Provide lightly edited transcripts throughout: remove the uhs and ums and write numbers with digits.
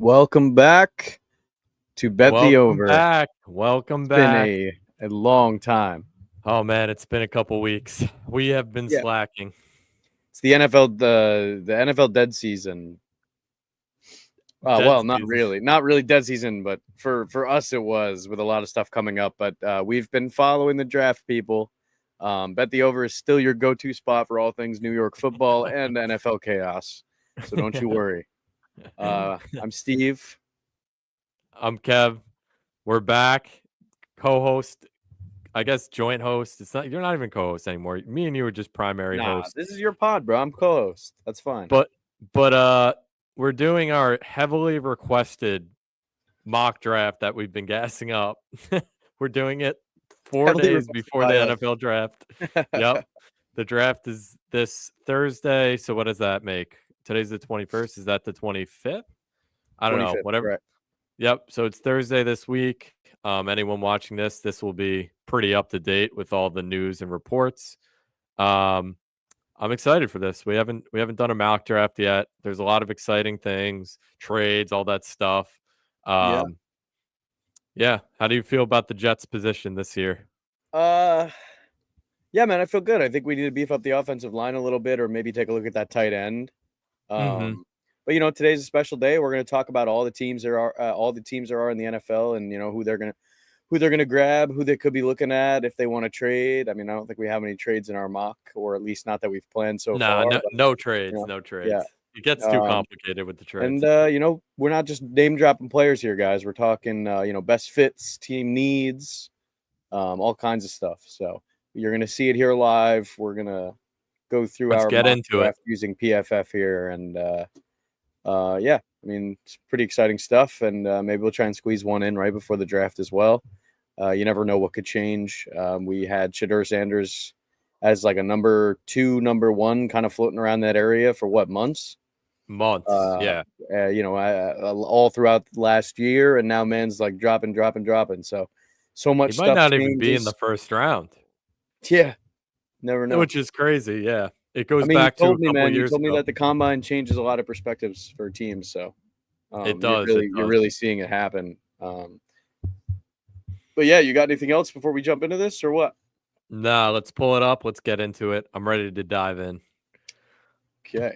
Welcome back to Bet the Welcome Over. back. Welcome It's been back. a long time. Oh man, it's been a couple weeks. We have been Yeah. slacking. It's the NFL dead season. Dead Well, not season. really. Not really dead season, but for us it was with a lot of stuff coming up. But we've been following the draft, people. Bet the Over is still your go-to spot for all things New York football and NFL chaos. So don't you worry. I'm Steve. I'm Kev. We're back. Co-host, I guess joint host. You're not even co-host anymore. Me and you are just primary Nah, hosts. this is your pod, bro. I'm co-host. That's fine. But we're doing our heavily requested mock draft that we've been gassing up. We're doing it 4 Heavily days requested before the by us. NFL draft. Yep. The draft is this Thursday. So what does that make? Today's the 21st. Is that the 25th? I don't know. 25th, Whatever. correct. Yep. So it's Thursday this week. Anyone watching this will be pretty up to date with all the news and reports. I'm excited for this. We haven't done a mock draft yet. There's a lot of exciting things, trades, all that stuff. Yeah. Yeah. How do you feel about the Jets' position this year? Yeah, man, I feel good. I think we need to beef up the offensive line a little bit, or maybe take a look at that tight end. Mm-hmm. But today's a special day. We're going to talk about all the teams there are in the NFL, and who they're gonna grab, who they could be looking at if they want to trade. I mean, I don't think we have any trades in our mock, or at least not that we've planned so Nah, far. no, But, no trades, no yeah. trades. It gets too Um, complicated with the and trades. we're not just name dropping players here, guys. We're talking best fits, team needs, all kinds of stuff. So you're gonna see it here live. We're gonna go through Let's our get mock into it. draft using PFF here, and yeah, I mean, it's pretty exciting stuff, and maybe we'll try and squeeze one in right before the draft as well. You never know what could change. We had Shedeur Sanders as like a number 2, number 1, kind of floating around that area for months. Months, yeah. All throughout last year, and now man's like dropping. So much He might stuff not even be in the changes. first round, Yeah, never know. which is crazy. Yeah, it I goes mean, back to a couple you years told me ago. that the combine changes a lot of perspectives for teams. So It you're does. It you're does. really seeing it happen. But yeah, you got anything else before we jump into this, or what? Nah, let's pull it up. Let's get into it. I'm ready to dive in. Okay.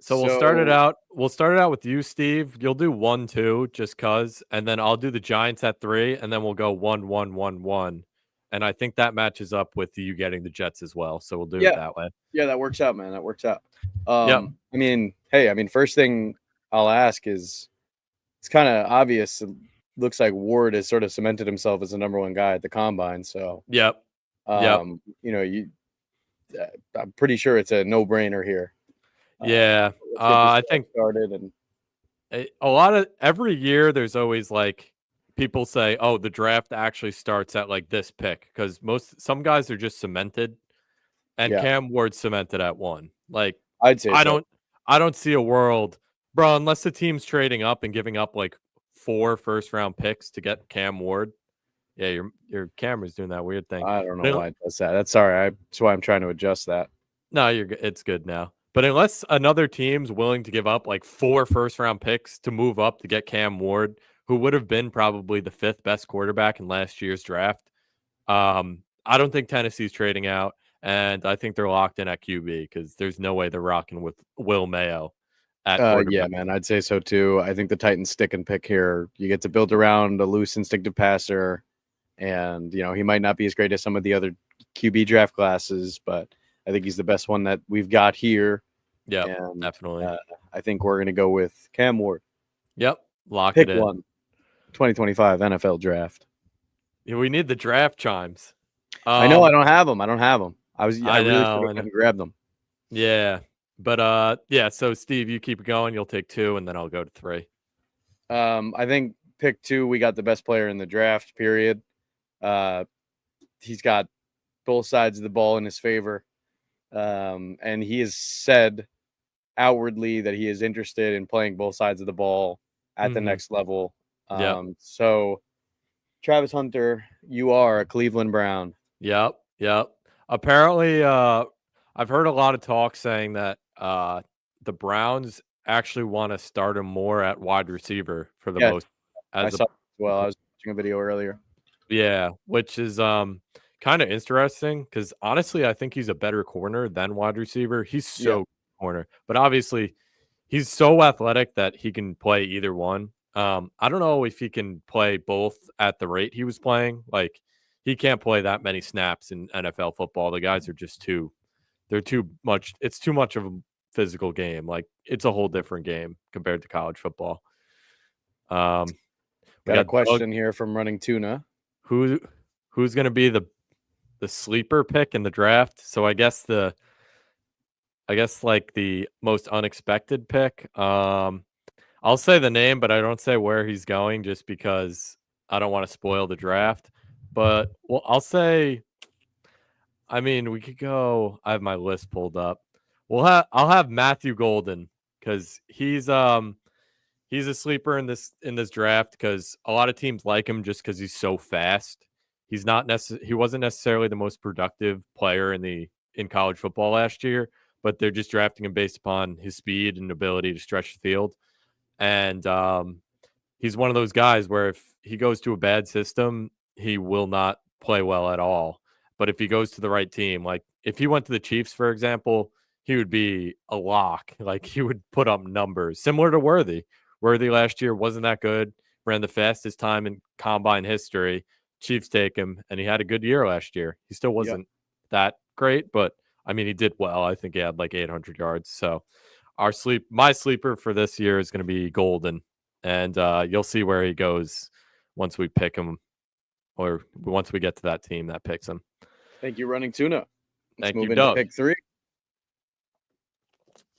So we'll start it out. We'll start it out with you, Steve. You'll do 1, 2, just cause, and then I'll do the Giants at 3, and then we'll go 1, 1, 1, 1. And I think that matches up with you getting the Jets as well. So we'll do it that way. Yeah, that works out, man. That works out. Yep. I mean, hey, first thing I'll ask is, it's kind of obvious. It looks like Ward has sort of cemented himself as the number 1 guy at the combine. So, Yep. I'm pretty sure it's a no-brainer here. Yeah. I think started and a lot of every year there's always like people say, "Oh, the draft actually starts at like this pick," because some guys are just cemented, and yeah, Cam Ward's cemented at 1. Like I'd say so. I don't see a world, bro, unless the team's trading up and giving up like 4 first-round picks to get Cam Ward. Yeah, your camera's doing that weird thing. I don't know why it does that. That's sorry. That's why I'm trying to adjust that. No, it's good now. But unless another team's willing to give up like 4 first-round picks to move up to get Cam Ward, who would have been probably the 5th best quarterback in last year's draft, I don't think Tennessee's trading out, and I think they're locked in at QB because there's no way they're rocking with Will Mayo at quarterback. Yeah, man, I'd say so too. I think the Titans stick and pick here. You get to build around a loose, instinctive passer, and he might not be as great as some of the other QB draft classes, but I think he's the best one that we've got here. Yeah, definitely. I think we're going to go with Cam Ward. Yep, lock Pick it in. 1, 2025 NFL draft. Yeah, we need the draft chimes. I know I don't have them. I really should have grabbed them. Yeah. But yeah, so Steve, you keep going, you'll take 2, and then I'll go to 3. I think pick 2, we got the best player in the draft, period. He's got both sides of the ball in his favor. And he has said outwardly that he is interested in playing both sides of the ball at the next level. So Travis Hunter, you are a Cleveland Brown. Yep. Apparently, I've heard a lot of talk saying that the Browns actually want to start him more at wide receiver for the Yeah, most. I As saw it as well. I was watching a video earlier. Yeah, which is kind of interesting because honestly, I think he's a better corner than wide receiver. He's Yeah. so corner, but obviously he's so athletic that he can play either one. I don't know if he can play both at the rate he was playing. Like he can't play that many snaps in NFL football. The guys are just they're too much. It's too much of a physical game. Like it's a whole different game compared to college football. We Got a got Doug. question here from Running Tuna. Who's going to be the sleeper pick in the draft? So I guess like the most unexpected pick. I'll say the name, but I don't say where he's going just because I don't want to spoil the draft. But well, I'll say. I mean, we could go. I have my list pulled up. I'll have Matthew Golden because he's a sleeper in this draft because a lot of teams like him just because he's so fast. He wasn't necessarily the most productive player in college football last year, but they're just drafting him based upon his speed and ability to stretch the field. And he's one of those guys where if he goes to a bad system, he will not play well at all. But if he goes to the right team, like if he went to the Chiefs, for example, he would be a lock. Like he would put up numbers similar to Worthy. Worthy last year wasn't that good, ran the fastest time in combine history. Chiefs take him, and he had a good year last year. He still wasn't that great, but I mean, he did well. I think he had like 800 yards. So my sleeper for this year is going to be Golden, and you'll see where he goes once we pick him, or once we get to that team that picks him. Thank you, Running Tuna. Let's Thank move you, into Doug. pick 3.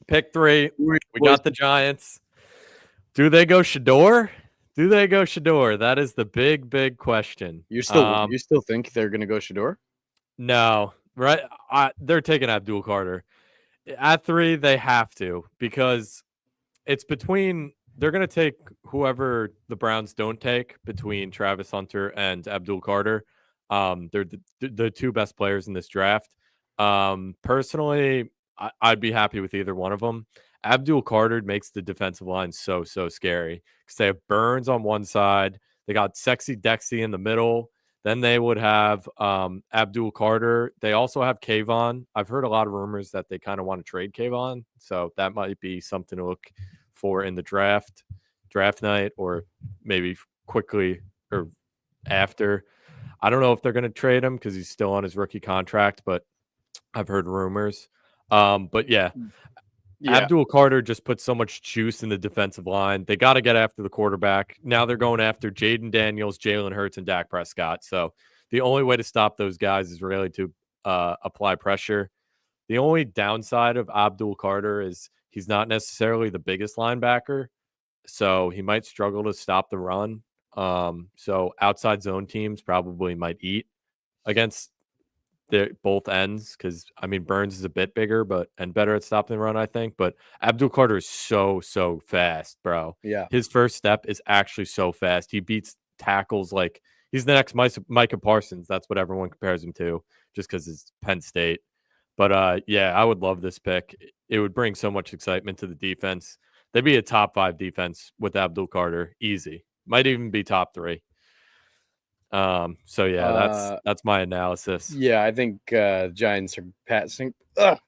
Pick 3. We got the Giants. Do they go Shedeur? That is the big question. You still think they're going to go Shedeur? No, right? They're taking Abdul Carter. At 3, they have to because it's between they're going to take whoever the Browns don't take between Travis Hunter and Abdul Carter. They're the two best players in this draft. Personally, I'd be happy with either one of them. Abdul Carter makes the defensive line so scary because they have Burns on one side. They got Sexy Dexy in the middle. Then they would have Abdul Carter. They also have Kayvon. I've heard a lot of rumors that they kind of want to trade Kayvon. So that might be something to look for in the draft night, or maybe quickly or after. I don't know if they're going to trade him because he's still on his rookie contract, but I've heard rumors. But yeah. Abdul Carter just put so much juice in the defensive line. They got to get after the quarterback. Now they're going after Jaden Daniels, Jalen Hurts, and Dak Prescott. So the only way to stop those guys is really to apply pressure. The only downside of Abdul Carter is he's not necessarily the biggest linebacker, so he might struggle to stop the run. So outside zone teams probably might eat against both ends because I mean Burns is a bit bigger and better at stopping the run, I think. But Abdul Carter is so fast, bro. Yeah, his first step is actually so fast. He beats tackles like he's the next Micah Parsons. That's what everyone compares him to, just because it's Penn State. But yeah, I would love this pick. It would bring so much excitement to the defense. They'd be a top 5 defense with Abdul Carter, easy. Might even be top 3. So yeah, that's my analysis. Yeah, I think Giants are passing.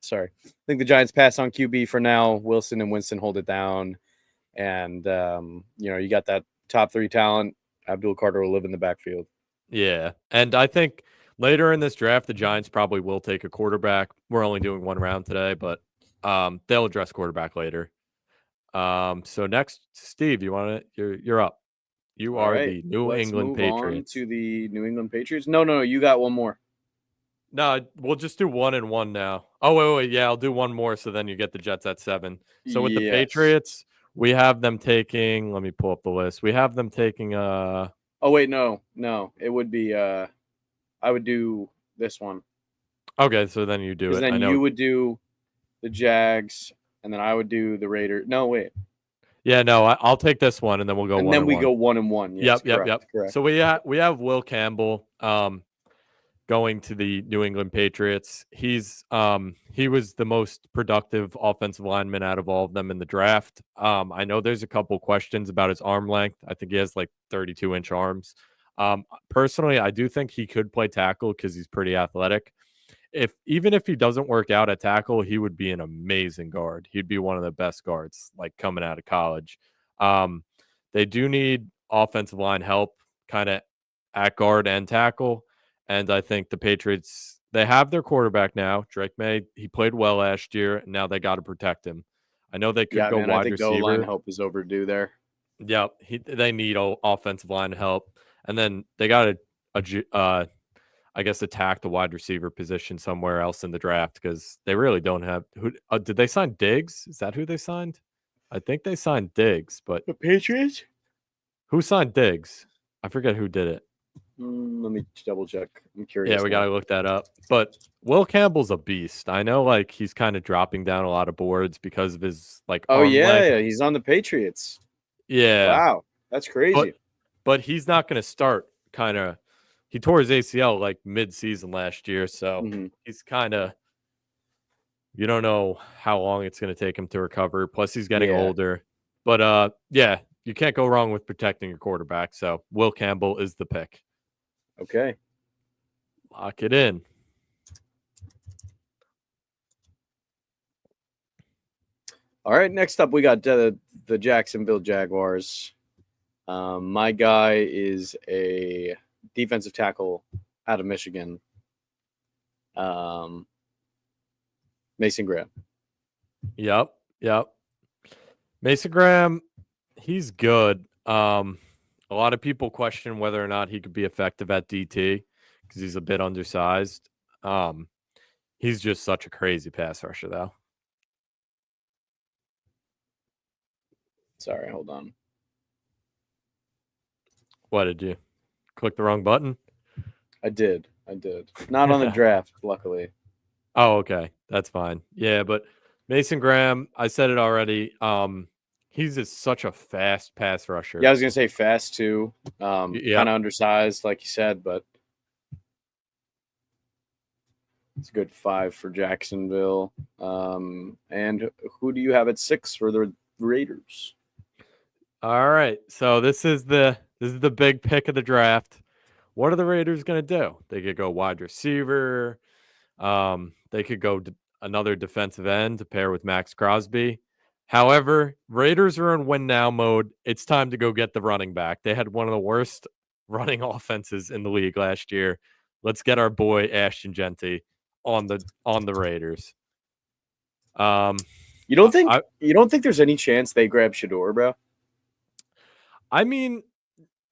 Sorry. I think the Giants pass on QB for now. Wilson and Winston hold it down. And, you got that top 3 talent. Abdul Carter will live in the backfield. Yeah. And I think later in this draft, the Giants probably will take a quarterback. We're only doing 1 round today, but they'll address quarterback later. So next, Steve, you're up. You are the New England Patriots. On to the New England Patriots. No, you got one more. No, we'll just do 1 and 1 now. Oh, wait. Yeah, I'll do one more. So then you get the Jets at 7. So with the Patriots, we have them taking. Let me pull up the list. We have them taking. Oh wait, no. It would be. I would do this one. Okay, so then you do it. Then you would do the Jags, and then I would do the Raiders. No, wait. Yeah, no, I'll take this one, and then we'll go. And 1 then we 1. Go 1 and 1. Yes, yep. correct. So we have Will Campbell. going to the New England Patriots. He was the most productive offensive lineman out of all of them in the draft. I know there's a couple questions about his arm length. I think he has like 32-inch arms. Personally, I do think he could play tackle because he's pretty athletic. Even if he doesn't work out at tackle, he would be an amazing guard. He'd be one of the best guards like coming out of college. They do need offensive line help kind of at guard and tackle. And I think the Patriots, they have their quarterback now, Drake Maye. He played well last year, and now they got to protect him. I know they could Yeah, go man, I wide think goal line receiver. help is overdue there. Yep, they need offensive line help, and then they got to, I guess, attack the wide receiver position somewhere else in the draft because they really don't have who. Did they sign Diggs? Is that who they signed? I think they signed Diggs, but The Patriots? who signed Diggs? I forget who did it. Let me double check. I'm curious. Yeah, we now. gotta look that up. But Will Campbell's a beast. I know, like he's kind of dropping down a lot of boards because of his like Oh arm length. yeah, he's on the Patriots. Yeah, Wow, that's crazy. but he's not going to start. Kind of, he tore his ACL like mid-season last year, so he's kind of. You don't know how long it's going to take him to recover. Plus, he's getting older. But yeah, you can't go wrong with protecting your quarterback. So Will Campbell is the pick. Okay, lock it in. All right, next up we got the Jacksonville Jaguars. My guy is a defensive tackle out of Michigan. Mason Graham. Yep. Mason Graham, he's good. A lot of people question whether or not he could be effective at DT because he's a bit undersized. He's just such a crazy pass rusher, though. Sorry, hold on. What, did you click the wrong button? I did. Not on the draft, luckily. Oh, okay. That's fine. Yeah, but Mason Graham, I said it already. He's just such a fast pass rusher. Yeah, I was gonna say fast too. Kind of undersized, like you said, but it's a good 5 for Jacksonville. And who do you have at 6 for the Raiders? All right. So this is the big pick of the draft. What are the Raiders going to do? They could go wide receiver. They could go another defensive end to pair with Max Crosby. However, Raiders are in win now mode. It's time to go get the running back. They had one of the worst running offenses in the league last year. Let's get our boy Ashton Genty on the Raiders. You don't think there's any chance they grab Shedeur, bro? I mean,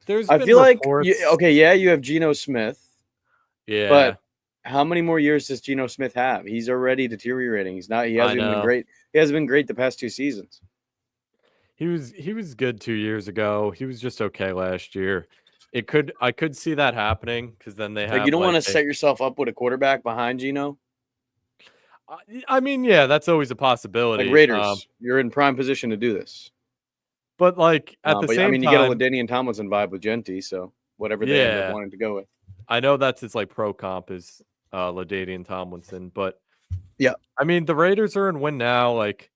I feel reports. You have Geno Smith. Yeah. But how many more years does Geno Smith have? He's already deteriorating. He hasn't been great. He hasn't been great the past 2 seasons. He was good 2 years ago. He was just okay last year. I could see that happening because then they have you don't want to set yourself up with a quarterback behind Geno. I mean, yeah, that's always a possibility. Like Raiders, you're in prime position to do this. But like at the same time, you get a LaDainian Tomlinson vibe with Genty, so whatever they end up wanting to go with. I know that's his like pro comp is LaDainian Tomlinson, but yeah, I mean the Raiders are in win now. Like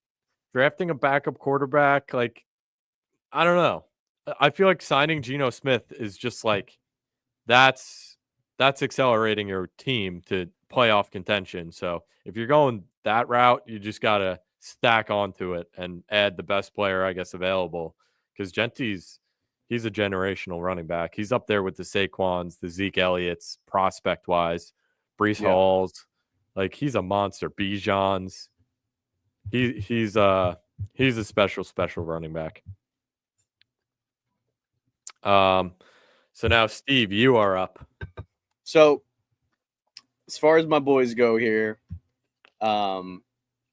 drafting a backup quarterback, like I don't know. I feel like signing Geno Smith is just like that's accelerating your team to playoff contention. So if you're going that route, you just gotta stack onto it and add the best player, I guess, available. Because Genty's he's a generational running back. He's up there with the Saquons, the Zeke Elliott's prospect wise, Brees Halls. Like he's a monster. Bijan's. He's a special running back. So now Steve, you are up. So as far as my boys go here,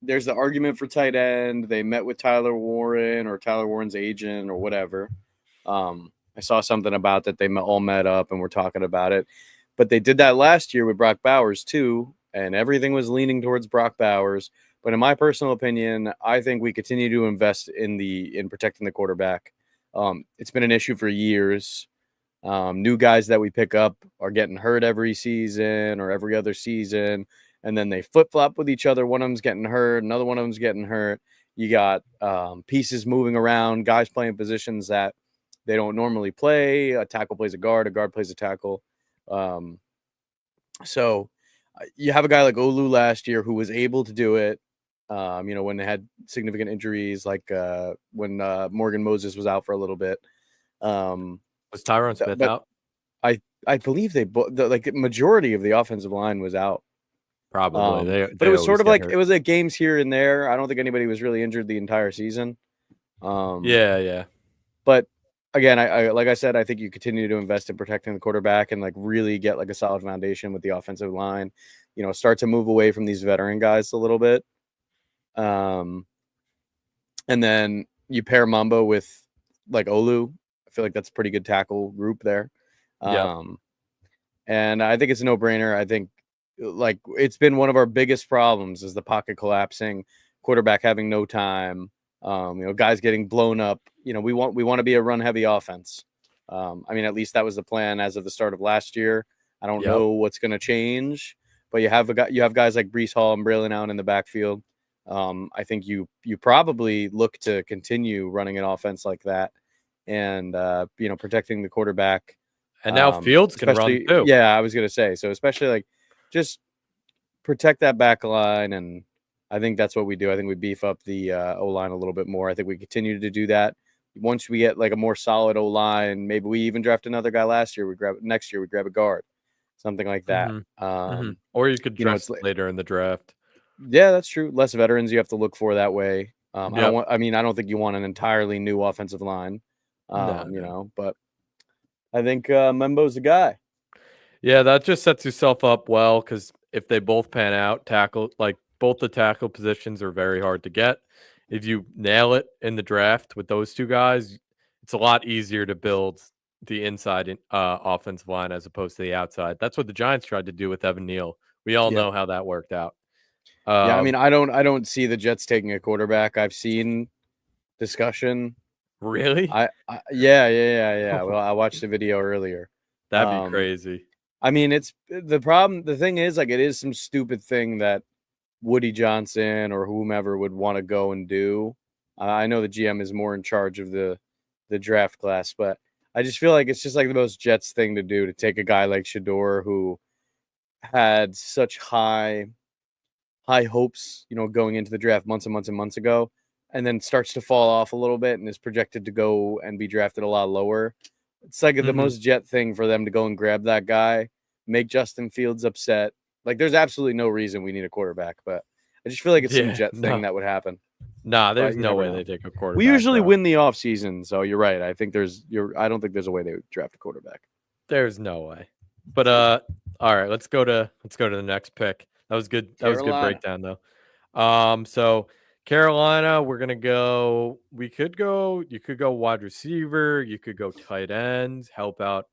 there's the argument for tight end. They met with Tyler Warren or Tyler Warren's agent or whatever. I saw something about that. They all met up and were talking about it. But they did that last year with Brock Bowers too, and everything was leaning towards Brock Bowers. But in my personal opinion, I think we continue to invest in protecting the quarterback. It's been an issue for years. New guys that we pick up are getting hurt every season or every other season, and then they flip flop with each other. One of them's getting hurt, another one of them's getting hurt. You got pieces moving around, guys playing positions that they don't normally play. A tackle plays a guard plays a tackle. So you have a guy like Olu last year who was able to do it. When they had significant injuries, like when Morgan Moses was out for a little bit. Was Tyron Smith but out? I believe the majority of the offensive line was out. Probably. But it was sort of like hurt. it was like games here and there. I don't think anybody was really injured the entire season. Yeah. But again, I like I said, I think you continue to invest in protecting the quarterback and like really get like a solid foundation with the offensive line. Start to move away from these veteran guys a little bit. And then you pair Mamba with like Olu. I feel like that's a pretty good tackle group there. And I think it's a no-brainer. I think like it's been one of our biggest problems is the pocket collapsing, quarterback having no time, guys getting blown up. We want to be a run-heavy offense. At least that was the plan as of the start of last year. I don't know what's going to change, but you have guys like Breece Hall and Braylon Allen in the backfield. I think you probably look to continue running an offense like that and protecting the quarterback. And now Fields can run too. Yeah, I was gonna say, so especially like just protect that back line, and I think that's what we do. I think we beef up the O-line a little bit more. I think we continue to do that. Once we get like a more solid O-line, maybe we even draft another guy next year we grab a guard, something like that. Or you could draft later in the draft. Yeah, that's true. Less veterans you have to look for that way. I don't think you want an entirely new offensive line. But I think Membo's the guy. Yeah, that just sets yourself up well because if they both pan out, both the tackle positions are very hard to get. If you nail it in the draft with those two guys, it's a lot easier to build the inside offensive line as opposed to the outside. That's what the Giants tried to do with Evan Neal. We all know how that worked out. I don't see the Jets taking a quarterback. I've seen discussion. Really? Yeah. Well, I watched a video earlier. That'd be crazy. It's the problem. The thing is, like, it is some stupid thing that Woody Johnson or whomever would want to go and do. I know the GM is more in charge of the draft class, but I just feel like it's just like the most Jets thing to do to take a guy like Shedeur who had such high hopes, going into the draft months and months and months ago, and then starts to fall off a little bit and is projected to go and be drafted a lot lower. It's like the most Jet thing for them to go and grab that guy, make Justin Fields upset. Like, there's absolutely no reason we need a quarterback, but I just feel like it's some Jet thing that would happen. Nah, there's no way they take a quarterback. We usually win the offseason, so you're right. I think I don't think there's a way they would draft a quarterback. There's no way. But all right, let's go to the next pick. That was good. That was a good breakdown though. So Carolina, we're gonna go. You could go wide receiver. You could go tight ends. Help out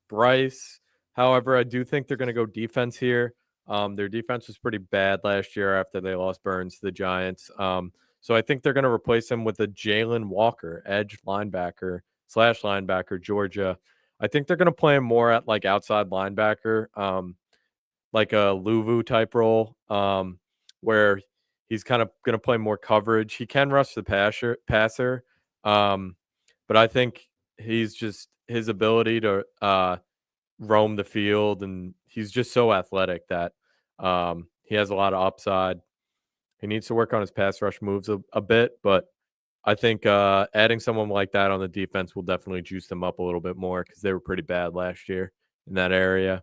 Bryce. However, I do think they're gonna go defense here. Their defense was pretty bad last year after they lost Burns to the Giants. So I think they're gonna replace him with a Jalen Walker, edge linebacker / linebacker, Georgia. I think they're gonna play him more at like outside linebacker, like a Luvu type role, where he's kind of going to play more coverage. He can rush the passer, but I think he's just his ability to roam the field, and he's just so athletic that he has a lot of upside. He needs to work on his pass rush moves a bit, but I think adding someone like that on the defense will definitely juice them up a little bit more because they were pretty bad last year in that area.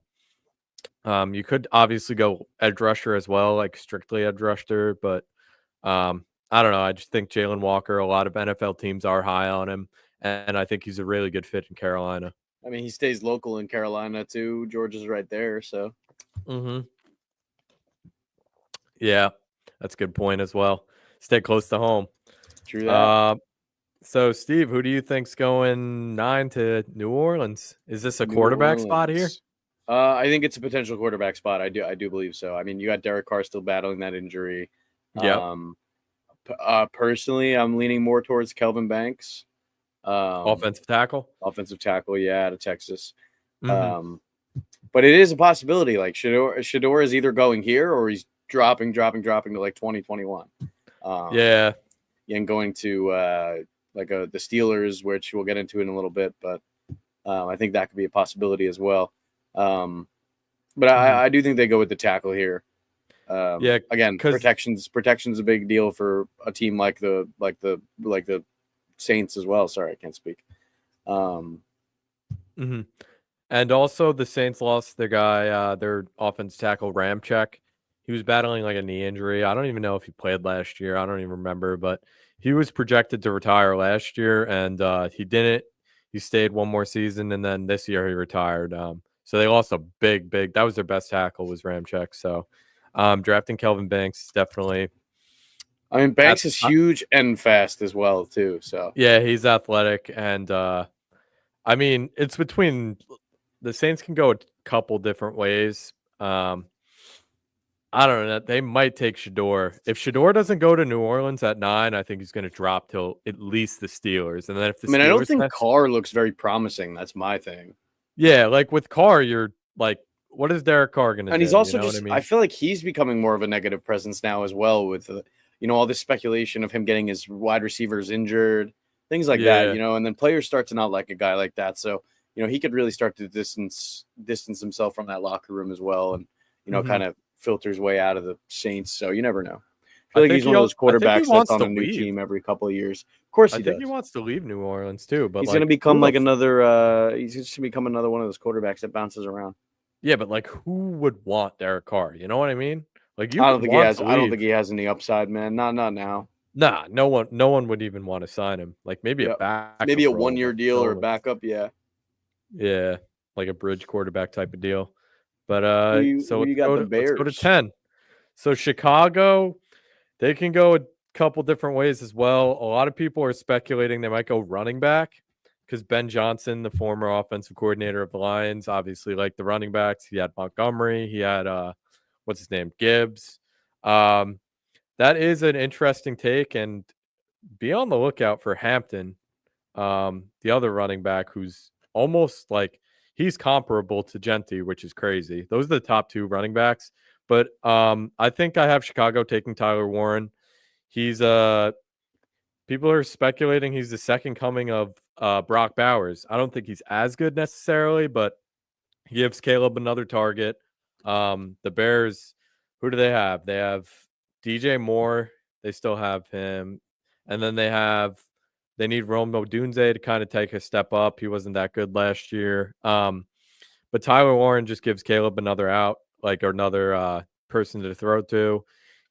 You could obviously go edge rusher as well, like strictly edge rusher, but I don't know. I just think Jalen Walker, a lot of NFL teams are high on him, and I think he's a really good fit in Carolina. I mean, he stays local in Carolina too. Georgia's right there, so. Yeah, that's a good point as well. Stay close to home. True that. So, Steve, who do you think's going 9 to New Orleans? Is this a quarterback spot here? I think it's a potential quarterback spot. I do believe so. I mean, you got Derek Carr still battling that injury. Yeah. Personally, I'm leaning more towards Kelvin Banks. Offensive tackle? Offensive tackle, yeah, out of Texas. But it is a possibility. Like Shedeur is either going here or he's dropping to like 2021. Yeah. And going to the Steelers, which we'll get into in a little bit. But I think that could be a possibility as well. But I do think they go with the tackle here. Again, protection's a big deal for a team like the Saints as well. Sorry, I can't speak. And also the Saints lost their guy, their offense tackle Ramczyk. He was battling like a knee injury. I don't even know if he played last year. I don't even remember, but he was projected to retire last year, and he didn't. He stayed one more season, and then this year he retired. So they lost a big. That was their best tackle was Ramczyk. So drafting Kelvin Banks is definitely. I mean, Banks is huge and fast as well too. So yeah, he's athletic, and I mean it's between. The Saints can go a couple different ways. I don't know. They might take Shedeur. If Shedeur doesn't go to New Orleans at 9, I think he's going to drop till at least the Steelers. And then if the I don't think Carr looks very promising. That's my thing. Yeah, like with Carr, you're like, what is Derek Carr going to do? And he's also I feel like he's becoming more of a negative presence now as well with, all this speculation of him getting his wide receivers injured, things like that, and then players start to not like a guy like that. So, he could really start to distance himself from that locker room as well, and kind of filter his way out of the Saints. So you never know. I feel like he's one of those quarterbacks that's on a new team every couple of years. Of course, he does. I think he wants to leave New Orleans too, but he's going to become like another. He's just going to become another one of those quarterbacks that bounces around. Yeah, but like, who would want Derek Carr? You know what I mean? Like, I don't think he has. I don't think he has any upside, man. Not now. Nah, no one would even want to sign him. Like maybe a backup, maybe a 1-year deal or a backup. Yeah, like a bridge quarterback type of deal. But let's go to 10. So Chicago, they can go a couple different ways as well. A lot of people are speculating they might go running back because Ben Johnson, the former offensive coordinator of the Lions, obviously liked the running backs. He had Montgomery. He had what's his name, Gibbs. That is an interesting take, and be on the lookout for Hampton, the other running back who's almost like he's comparable to Gentry, which is crazy. Those are the top 2 running backs. But I think I have Chicago taking Tyler Warren. He's people are speculating he's the second coming of Brock Bowers. I don't think he's as good necessarily, but he gives Caleb another target. The Bears, who do they have? They have DJ Moore. They still have him. And then they need Rome Odunze to kind of take a step up. He wasn't that good last year. But Tyler Warren just gives Caleb another out, like another person to throw to.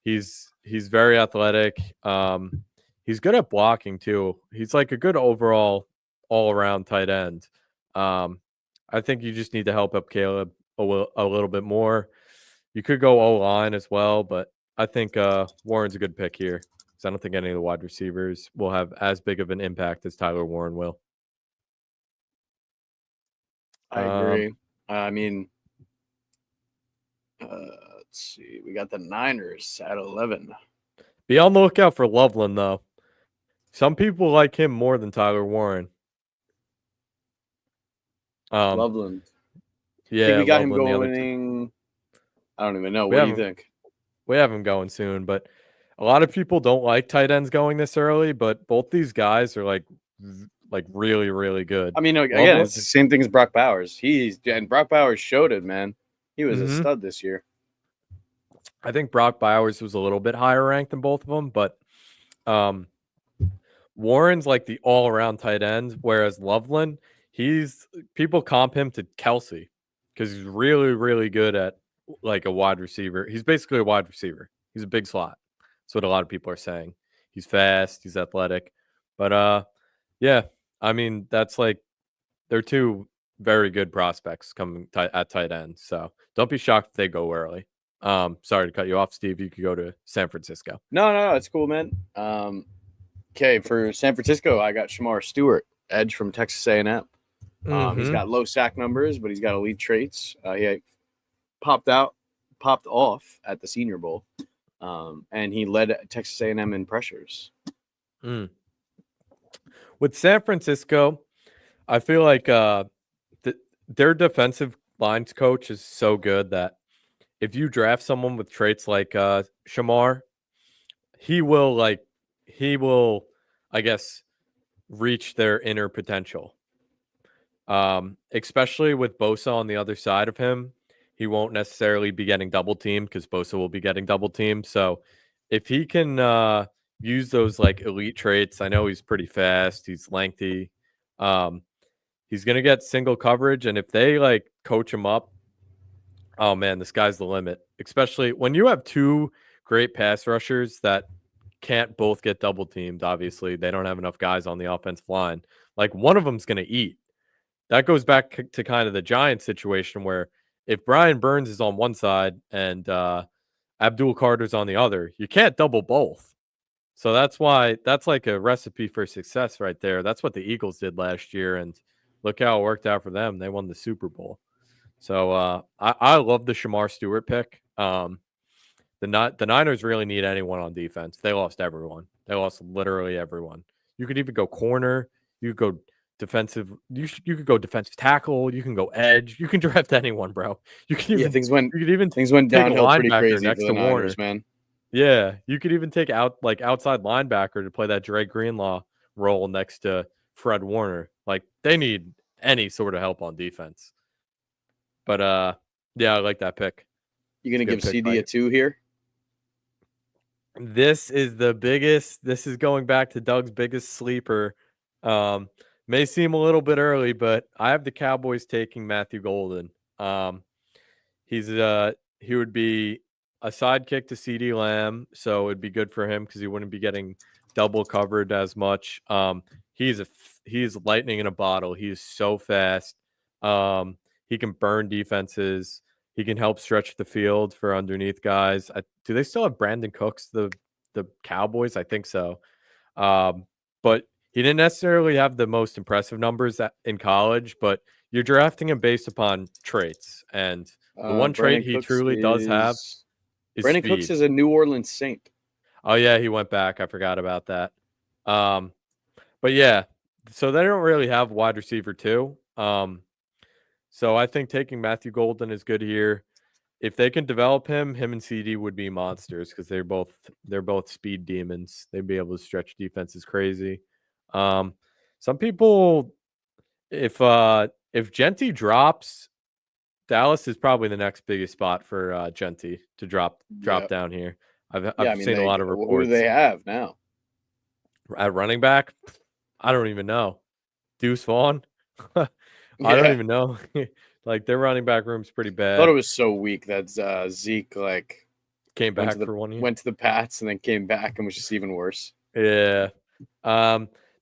He's very athletic. He's good at blocking too. He's like a good overall all-around tight end. I think you just need to help up Caleb a little bit more. You could go O-line as well, but I think Warren's a good pick here. I don't think any of the wide receivers will have as big of an impact as Tyler Warren will. I agree. I mean, let's see. We got the Niners at 11. Be on the lookout for Loveland, though. Some people like him more than Tyler Warren. Loveland. Yeah, I think we got him going. I don't even know. What do you think? We have him going soon, but a lot of people don't like tight ends going this early, but both these guys are like really, really good. I mean, again, it's the same thing as Brock Bowers. And Brock Bowers showed it, man. He was a stud this year. I think Brock Bowers was a little bit higher ranked than both of them, but Warren's like the all-around tight end, whereas Loveland, people comp him to Kelsey because he's really, really good at like a wide receiver. He's basically a wide receiver. He's a big slot. That's what a lot of people are saying. He's fast. He's athletic. But, yeah, I mean, that's like they're 2 very good prospects coming at tight end. So don't be shocked if they go early. Sorry to cut you off, Steve. You could go to San Francisco. No, it's cool, man. Okay, for San Francisco, I got Shamar Stewart, edge from Texas A&M. He's got low sack numbers, but he's got elite traits. He popped off at the Senior Bowl, and he led Texas A&M in pressures. With San Francisco, I feel like their defensive lines coach is so good that if you draft someone with traits like Shamar, he will I guess reach their inner potential. Especially with Bosa on the other side of him, he won't necessarily be getting double teamed because Bosa will be getting double teamed. So if he can use those like elite traits, I know he's pretty fast, he's lengthy. He's gonna get single coverage, and if they like coach him up, oh man, the sky's the limit. Especially when you have two great pass rushers that can't both get double teamed. Obviously, they don't have enough guys on the offensive line. Like one of them's gonna eat. That goes back to kind of the Giants situation where if Brian Burns is on one side and Abdul Carter's on the other, you can't double both. So that's why that's like a recipe for success right there. That's what the Eagles did last year, and look how it worked out for them. They won the Super Bowl. So I love the Shamar Stewart pick. The Niners really need anyone on defense. They lost everyone. They lost literally everyone. You could even go corner. You could go defensive. You could go defensive tackle. You can go edge. You can draft anyone, bro. You can even things you could even went take a downhill pretty linebacker crazy next for to the Niners, Warner. man. Yeah, you could even take outside linebacker to play that Dre Greenlaw role next to Fred Warner. Like they need any sort of help on defense. But yeah, I like that pick. You gonna give pick CD by a you. 2 here? This is the biggest. This is going back to Doug's biggest sleeper. May seem a little bit early, but I have the Cowboys taking Matthew Golden. He would be a sidekick to CeeDee Lamb, so it'd be good for him because he wouldn't be getting double covered as much. He's lightning in a bottle. He is so fast. He can burn defenses. He can help stretch the field for underneath guys. Do they still have Brandon Cooks, the Cowboys? I think so. But he didn't necessarily have the most impressive numbers in college, but you're drafting him based upon traits. And the one trait he truly does have is Brandon speed. Cooks is a New Orleans Saint. Oh, yeah, he went back. I forgot about that. But yeah, so they don't really have wide receiver too. So I think taking Matthew Golden is good here. If they can develop him and CD would be monsters because they're both speed demons. They'd be able to stretch defenses crazy. Some people, if Genty drops, Dallas is probably the next biggest spot for Genty to drop down here. I've seen a lot of reports. Who do they have now at running back? I don't even know. Deuce Vaughn. I don't even know. Like their running back room's pretty bad. I thought it was so weak that Zeke like came back for 1 year. Went to the Pats and then came back and was just even worse. Yeah.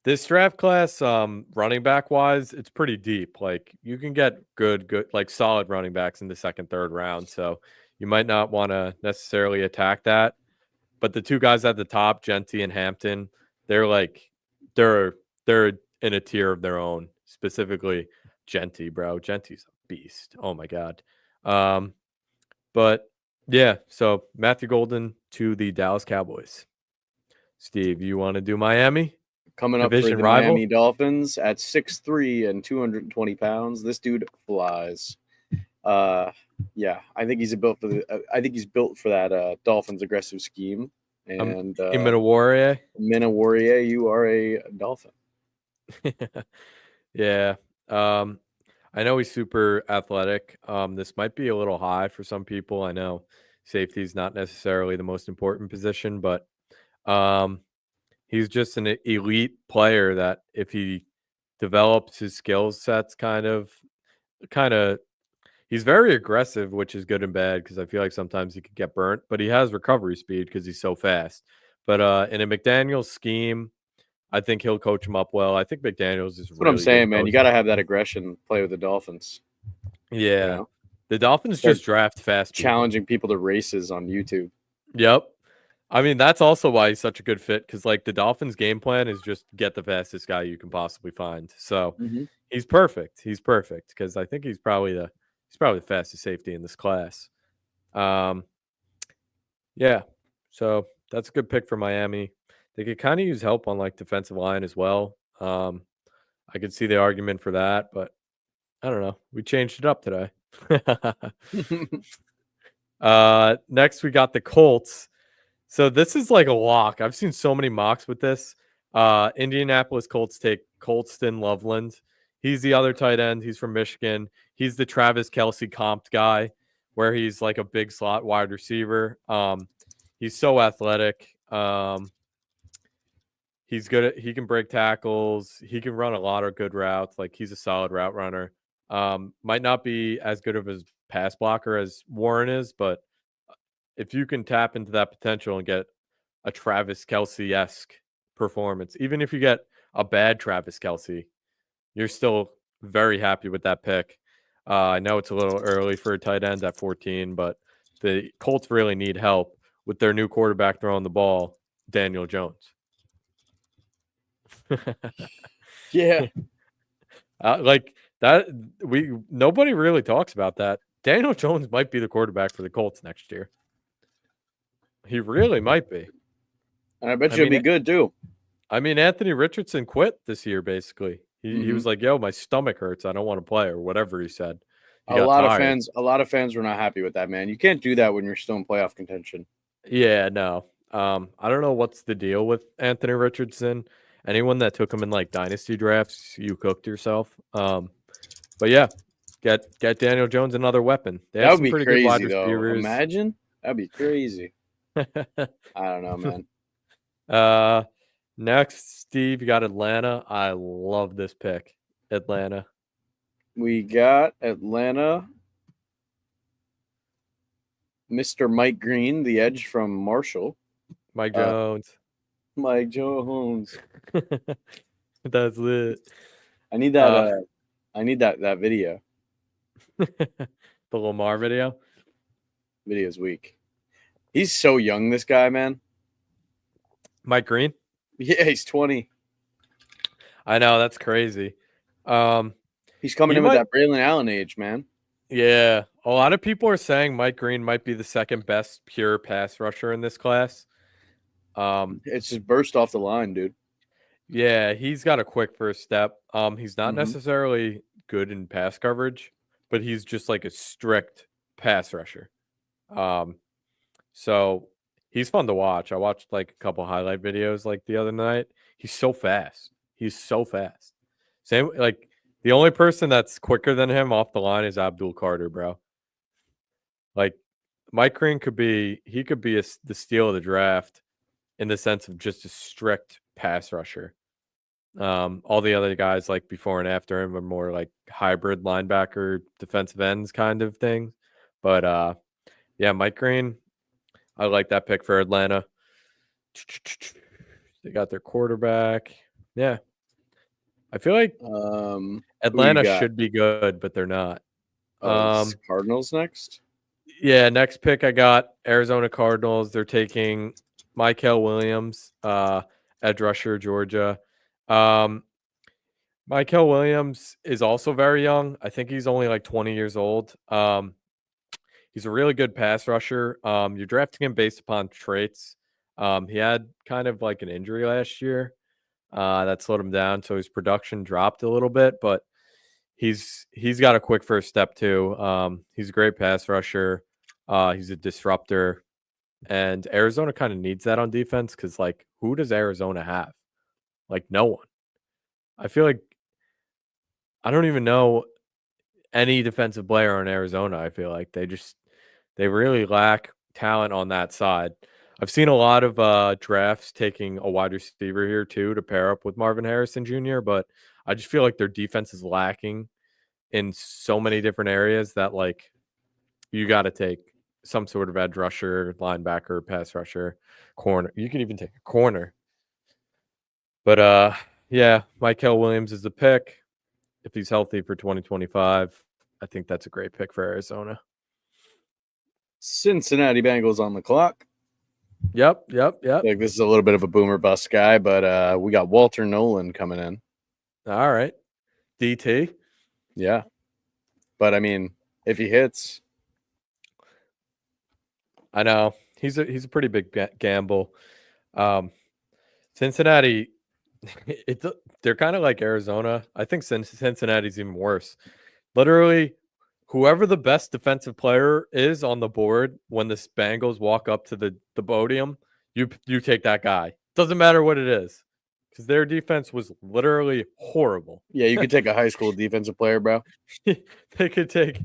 This draft class, running back wise, it's pretty deep. Like you can get good, like solid running backs in the second, third round. So you might not want to necessarily attack that. But the two guys at the top, Genty and Hampton, they're in a tier of their own. Specifically, Genty, bro. Genty's a beast. Oh my god. But yeah, so Matthew Golden to the Dallas Cowboys. Steve, you want to do Miami? Coming up Division for the rival? Miami Dolphins at 6'3" and 220 pounds. This dude flies. Yeah, I think he's built for that Dolphins aggressive scheme. And Minawari, you are a Dolphin. Yeah. I know he's super athletic. This might be a little high for some people. I know safety is not necessarily the most important position, but he's just an elite player that if he develops his skill sets kind of he's very aggressive, which is good and bad because I feel like sometimes he could get burnt, but he has recovery speed because he's so fast. But in a McDaniels scheme, I think he'll coach him up well. I think McDaniels is That's what I'm saying, man. You got to have that aggression play with the Dolphins. Yeah. You know? The Dolphins just draft fast people. Challenging people to races on YouTube. Yep. I mean, that's also why he's such a good fit because, like, the Dolphins' game plan is just get the fastest guy you can possibly find. So he's perfect. He's perfect because I think he's probably the fastest safety in this class. Yeah. So that's a good pick for Miami. They could kind of use help on like defensive line as well. I could see the argument for that, but I don't know. We changed it up today. Next we got the Colts. So this is like a lock. I've seen so many mocks with this. Indianapolis Colts take Colston Loveland. He's the other tight end. He's from Michigan. He's the Travis Kelce comped guy, where he's like a big slot wide receiver. He's so athletic. He's good at, he can break tackles. He can run a lot of good routes. Like he's a solid route runner. Might not be as good of a pass blocker as Warren is, but if you can tap into that potential and get a Travis Kelce-esque performance, even if you get a bad Travis Kelce, you're still very happy with that pick. I know it's a little early for a tight end at 14, but the Colts really need help with their new quarterback throwing the ball, Daniel Jones. Yeah. Like that, nobody really talks about that. Daniel Jones might be the quarterback for the Colts next year. He really might be. And I bet you'll be good too. I mean, Anthony Richardson quit this year, basically. He was like, yo, my stomach hurts. I don't want to play, or whatever he said. A lot of fans were not happy with that, man. You can't do that when you're still in playoff contention. Yeah, no. I don't know what's the deal with Anthony Richardson. Anyone that took him in like dynasty drafts, you cooked yourself. But yeah, get Daniel Jones another weapon. They that have would some be pretty crazy, good wide though. receivers. Imagine that'd be crazy. I don't know, man. Next, Steve, you got Atlanta. I love this pick. Atlanta. We got Atlanta. Mr. Mike Green, the edge from Marshall. Mike Jones. Mike Jones. That's lit. I need that. I need that video. The Lamar video. Video's weak. He's so young, this guy, man. Mike Green. Yeah, he's 20. I know, that's crazy. He's coming in with that Braylon Allen age, man. Yeah, a lot of people are saying Mike Green might be the second best pure pass rusher in this class. It's just burst off the line, dude. Yeah, he's got a quick first step. He's not necessarily good in pass coverage, but he's just like a strict pass rusher. So he's fun to watch. I watched like a couple highlight videos like the other night. He's so fast. Same, like the only person that's quicker than him off the line is Abdul Carter, bro. Like Mike Green could be the steal of the draft in the sense of just a strict pass rusher. All the other guys like before and after him are more like hybrid linebacker, defensive ends kind of thing. But yeah, Mike Green, I like that pick for Atlanta. They got their quarterback. Yeah. I feel like Atlanta should be good, but they're not. Cardinals next? Yeah, next pick I got Arizona Cardinals. They're taking Mykel Williams, edge rusher, Georgia. Mykel Williams is also very young. I think he's only like 20 years old. He's a really good pass rusher. You're drafting him based upon traits. He had kind of like an injury last year that slowed him down, so his production dropped a little bit, but he's got a quick first step too. He's a great pass rusher. He's a disruptor, and Arizona kind of needs that on defense because, like, who does Arizona have? Like, no one. I feel like I don't even know any defensive player in Arizona. I feel like they really lack talent on that side. I've seen a lot of drafts taking a wide receiver here too to pair up with Marvin Harrison Jr., but I just feel like their defense is lacking in so many different areas that like you got to take some sort of edge rusher, linebacker, pass rusher, corner. You can even take a corner. But yeah, Mykel Williams is the pick. If he's healthy for 2025, I think that's a great pick for Arizona. Cincinnati Bengals on the clock. Yep. Like this is a little bit of a boomer bust guy, but we got Walter Nolan coming in. All right. DT. Yeah. But I mean, if he hits, I know. He's a pretty big gamble. Cincinnati, they're kind of like Arizona. I think Cincinnati's even worse. Literally, whoever the best defensive player is on the board when the Bengals walk up to the podium, you take that guy. Doesn't matter what it is, because their defense was literally horrible. Yeah, you could take a high school defensive player, bro. They could take,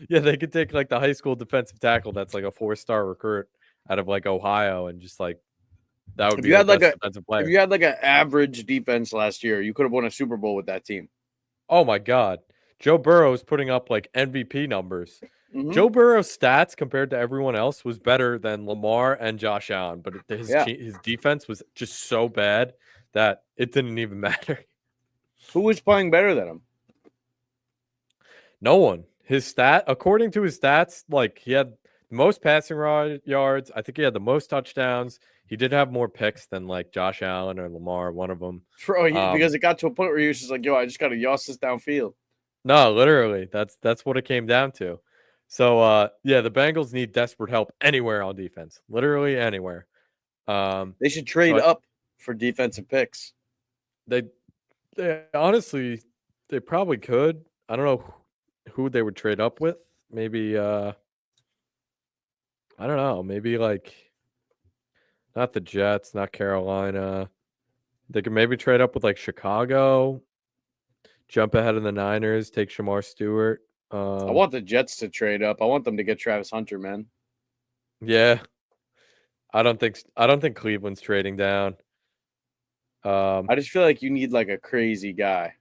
they could take like the high school defensive tackle that's like a 4-star recruit out of like Ohio, and just like that would If be you their had like best a defensive if player. you had like an average defense last year, you could have won a Super Bowl with that team. Oh my God, Joe Burrow is putting up like MVP numbers. Mm-hmm. Joe Burrow's stats compared to everyone else was better than Lamar and Josh Allen, but his defense was just so bad that it didn't even matter. Who was playing better than him? No one. According to his stats, like he had the most passing yards. I think he had the most touchdowns. He did have more picks than like Josh Allen or Lamar, one of them. Because it got to a point where he was just like, "Yo, I just got to yoss this downfield." No, literally, that's what it came down to. So, yeah, the Bengals need desperate help anywhere on defense, literally anywhere. They should trade up for defensive picks. They honestly, they probably could. I don't know who they would trade up with. Maybe, I don't know. Maybe like not the Jets, not Carolina. They could maybe trade up with like Chicago, jump ahead of the Niners, take Shamar Stewart. I want the Jets to trade up. I want them to get Travis Hunter, man. Yeah. I don't think Cleveland's trading down. I just feel like you need like a crazy guy.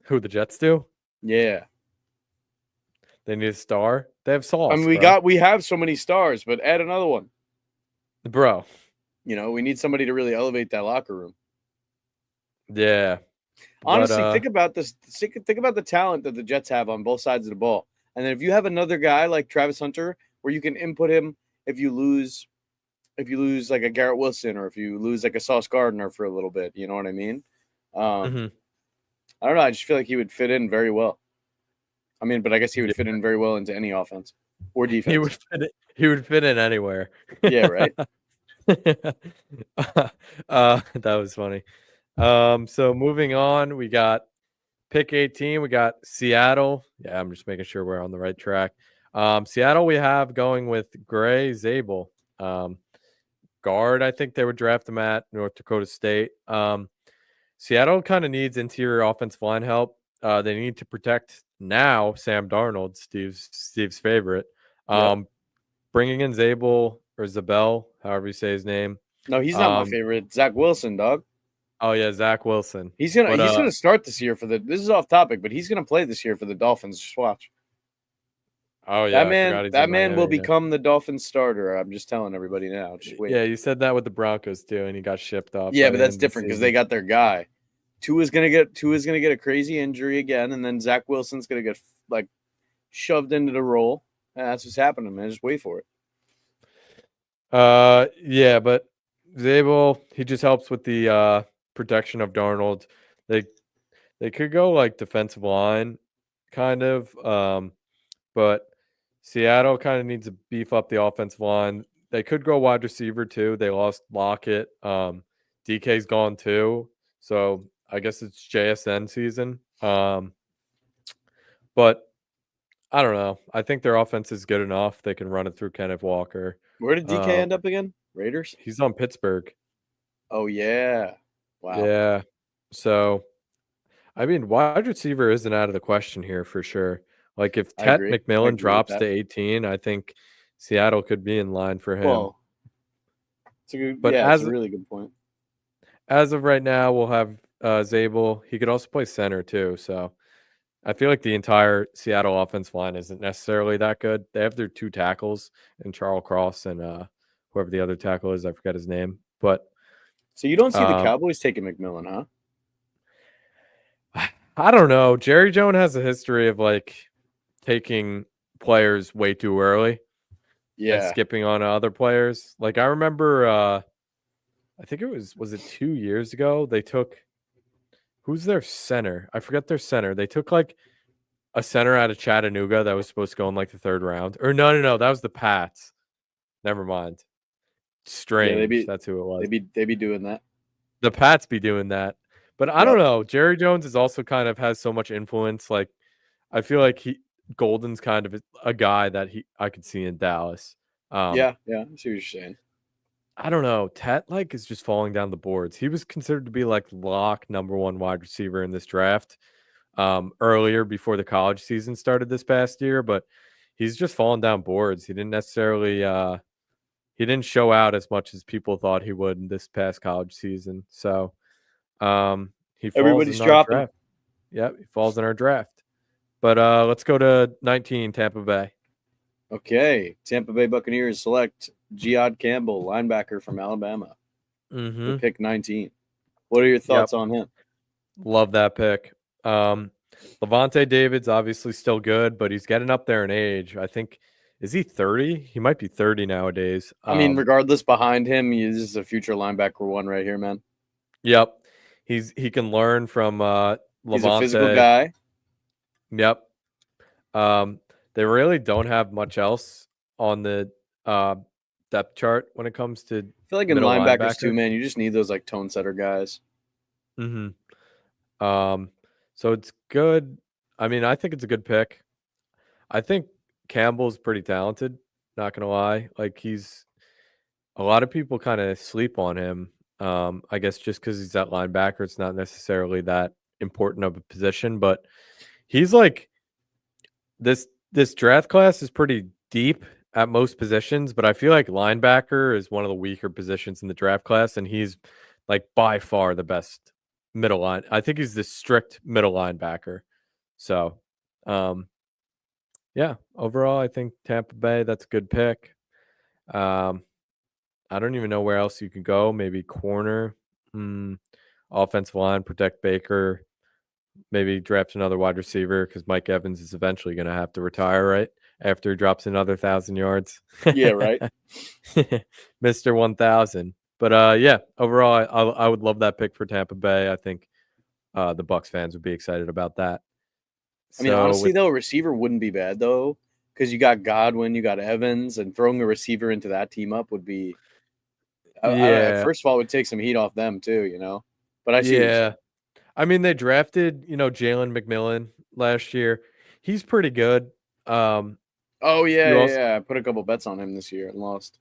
Who the Jets do? Yeah. They need a star. They have Sauce. I mean, we have so many stars, but add another one. Bro. You know, we need somebody to really elevate that locker room. Yeah. Honestly, think about this. Think about the talent that the Jets have on both sides of the ball. And then if you have another guy like Travis Hunter, where you can input him if you lose like a Garrett Wilson, or if you lose like a Sauce Gardner for a little bit, you know what I mean? I don't know. I just feel like he would fit in very well. I mean, but I guess he would fit in very well into any offense or defense. He would fit in anywhere. Yeah, right. That was funny. So moving on, we got pick 18. We got Seattle. Yeah, I'm just making sure we're on the right track. Seattle, we have going with Gray Zabel. Guard, I think they would draft him at North Dakota State. Seattle kind of needs interior offensive line help. They need to protect now Sam Darnold, Steve's favorite. Bringing in Zabel or Zabel, however you say his name. No, he's not my favorite. Zach Wilson, dog. Oh yeah, Zach Wilson. He's gonna start this year this is off topic, but he's gonna play this year for the Dolphins. Just watch. Oh yeah, that man will become the Dolphins starter. I'm just telling everybody now. Just wait. Yeah, you said that with the Broncos too, and he got shipped off. Yeah, but that's different because they got their guy. Tua's gonna get a crazy injury again, and then Zach Wilson's gonna get like shoved into the role. And that's what's happening, man. Just wait for it. Yeah, but Zabel, he just helps with the protection of Darnold. They could go like defensive line, kind of. But Seattle kind of needs to beef up the offensive line. They could go wide receiver too. They lost Lockett. DK's gone too. So I guess it's JSN season. But I don't know. I think their offense is good enough. They can run it through Kenneth Walker. Where did DK end up again? Raiders? He's on Pittsburgh. Oh, yeah. Wow. Yeah. So, I mean, wide receiver isn't out of the question here for sure. Like if Tet McMillan drops to 18, I think Seattle could be in line for him. Well, it's a really good point. As of right now, we'll have Zabel. He could also play center too. So I feel like the entire Seattle offensive line isn't necessarily that good. They have their two tackles in Charles Cross and whoever the other tackle is. I forget his name. But so you don't see the Cowboys taking McMillan, huh? I don't know. Jerry Jones has a history of like taking players way too early. Yeah. And skipping on other players. Like I remember I think it was it 2 years ago? They took who's their center? I forget their center. They took like a center out of Chattanooga that was supposed to go in like the third round. Or no, that was the Pats. Never mind. Strange. Yeah, that's who it was. They be doing that. The Pats be doing that. But I don't Yep. know. Jerry Jones is also kind of has so much influence. Like I feel like Golden's kind of a guy that I could see in Dallas. Yeah. Yeah. I see what you're saying. I don't know. Tet like is just falling down the boards. He was considered to be like lock #1 wide receiver in this draft earlier before the college season started this past year, but he's just fallen down boards. He didn't necessarily he didn't show out as much as people thought he would in this past college season. So he falls Everybody's in our dropping. draft. Yep, he falls in our draft. But let's go to 19, Tampa Bay. Okay. Tampa Bay Buccaneers select Geod Campbell, linebacker from Alabama, for Mm-hmm. pick 19. What are your Yep. thoughts on him? Love that pick. Levante David's obviously still good, but he's getting up there in age. I think, is he 30? He might be 30 nowadays. I mean, regardless, behind him, this is a future linebacker one right here, man. Yep. He can learn from He's a physical Levante. guy. Yep. They really don't have much else on the depth chart when it comes to I feel like in middle linebackers too, linebacker. man, you just need those like tone setter guys. Mm-hmm. So it's good. I mean, I think it's a good pick. I think Campbell's pretty talented, not gonna lie. Like he's a lot of people kind of sleep on him. I guess just because he's that linebacker, it's not necessarily that important of a position, but he's like this draft class is pretty deep at most positions, but I feel like linebacker is one of the weaker positions in the draft class, and he's like by far the best middle line. I think he's the strict middle linebacker. So yeah, overall, I think Tampa Bay, that's a good pick. I don't even know where else you could go. Maybe corner, offensive line, protect Baker. Maybe draft another wide receiver because Mike Evans is eventually going to have to retire, right? After he drops another 1,000 yards. Yeah, right. Mr. 1,000. But yeah, overall, I would love that pick for Tampa Bay. I think the Bucks fans would be excited about that. I mean, So honestly, though, a receiver wouldn't be bad though, because you got Godwin, you got Evans, and throwing a receiver into that team up would be. yeah, First of all, it would take some heat off them too, you know. But I see what you're yeah. saying. I mean, they drafted, Jalen McMillan last year. He's pretty good. Oh yeah, You also yeah. I put a couple bets on him this year and lost.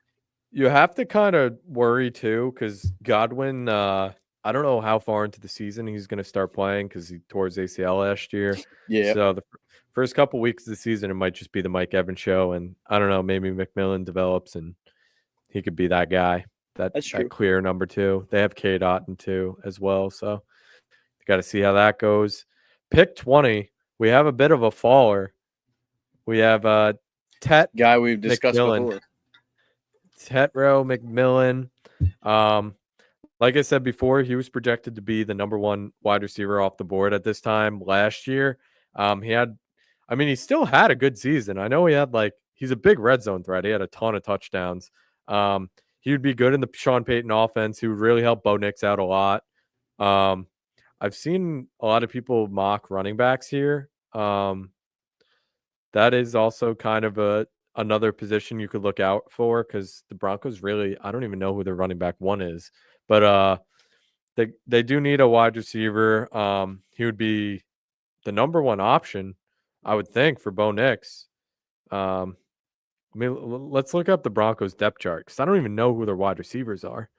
you have to kind of worry too because Godwin. I don't know how far into the season he's going to start playing because he tore his ACL last year. Yeah, So the first couple weeks of the season, it might just be the Mike Evans show, and I don't know, maybe McMillan develops and he could be that guy, that's that true. clear number 2. They have K. Dot in 2 as well, so got to see how that goes. Pick 20. We have a bit of a faller. We have Tet Guy we've discussed McMillan. before. Tetro McMillan. Like I said before, he was projected to be the #1 wide receiver off the board at this time last year. He still had a good season. I know he's a big red zone threat. He had a ton of touchdowns. He would be good in the Sean Payton offense. He would really help Bo Nix out a lot. I've seen a lot of people mock running backs here. That is also kind of another position you could look out for because the Broncos really, I don't even know who their running back 1 is, but they do need a wide receiver. He would be the #1 option, I would think, for Bo Nix. Let's look up the Broncos depth chart because I don't even know who their wide receivers are.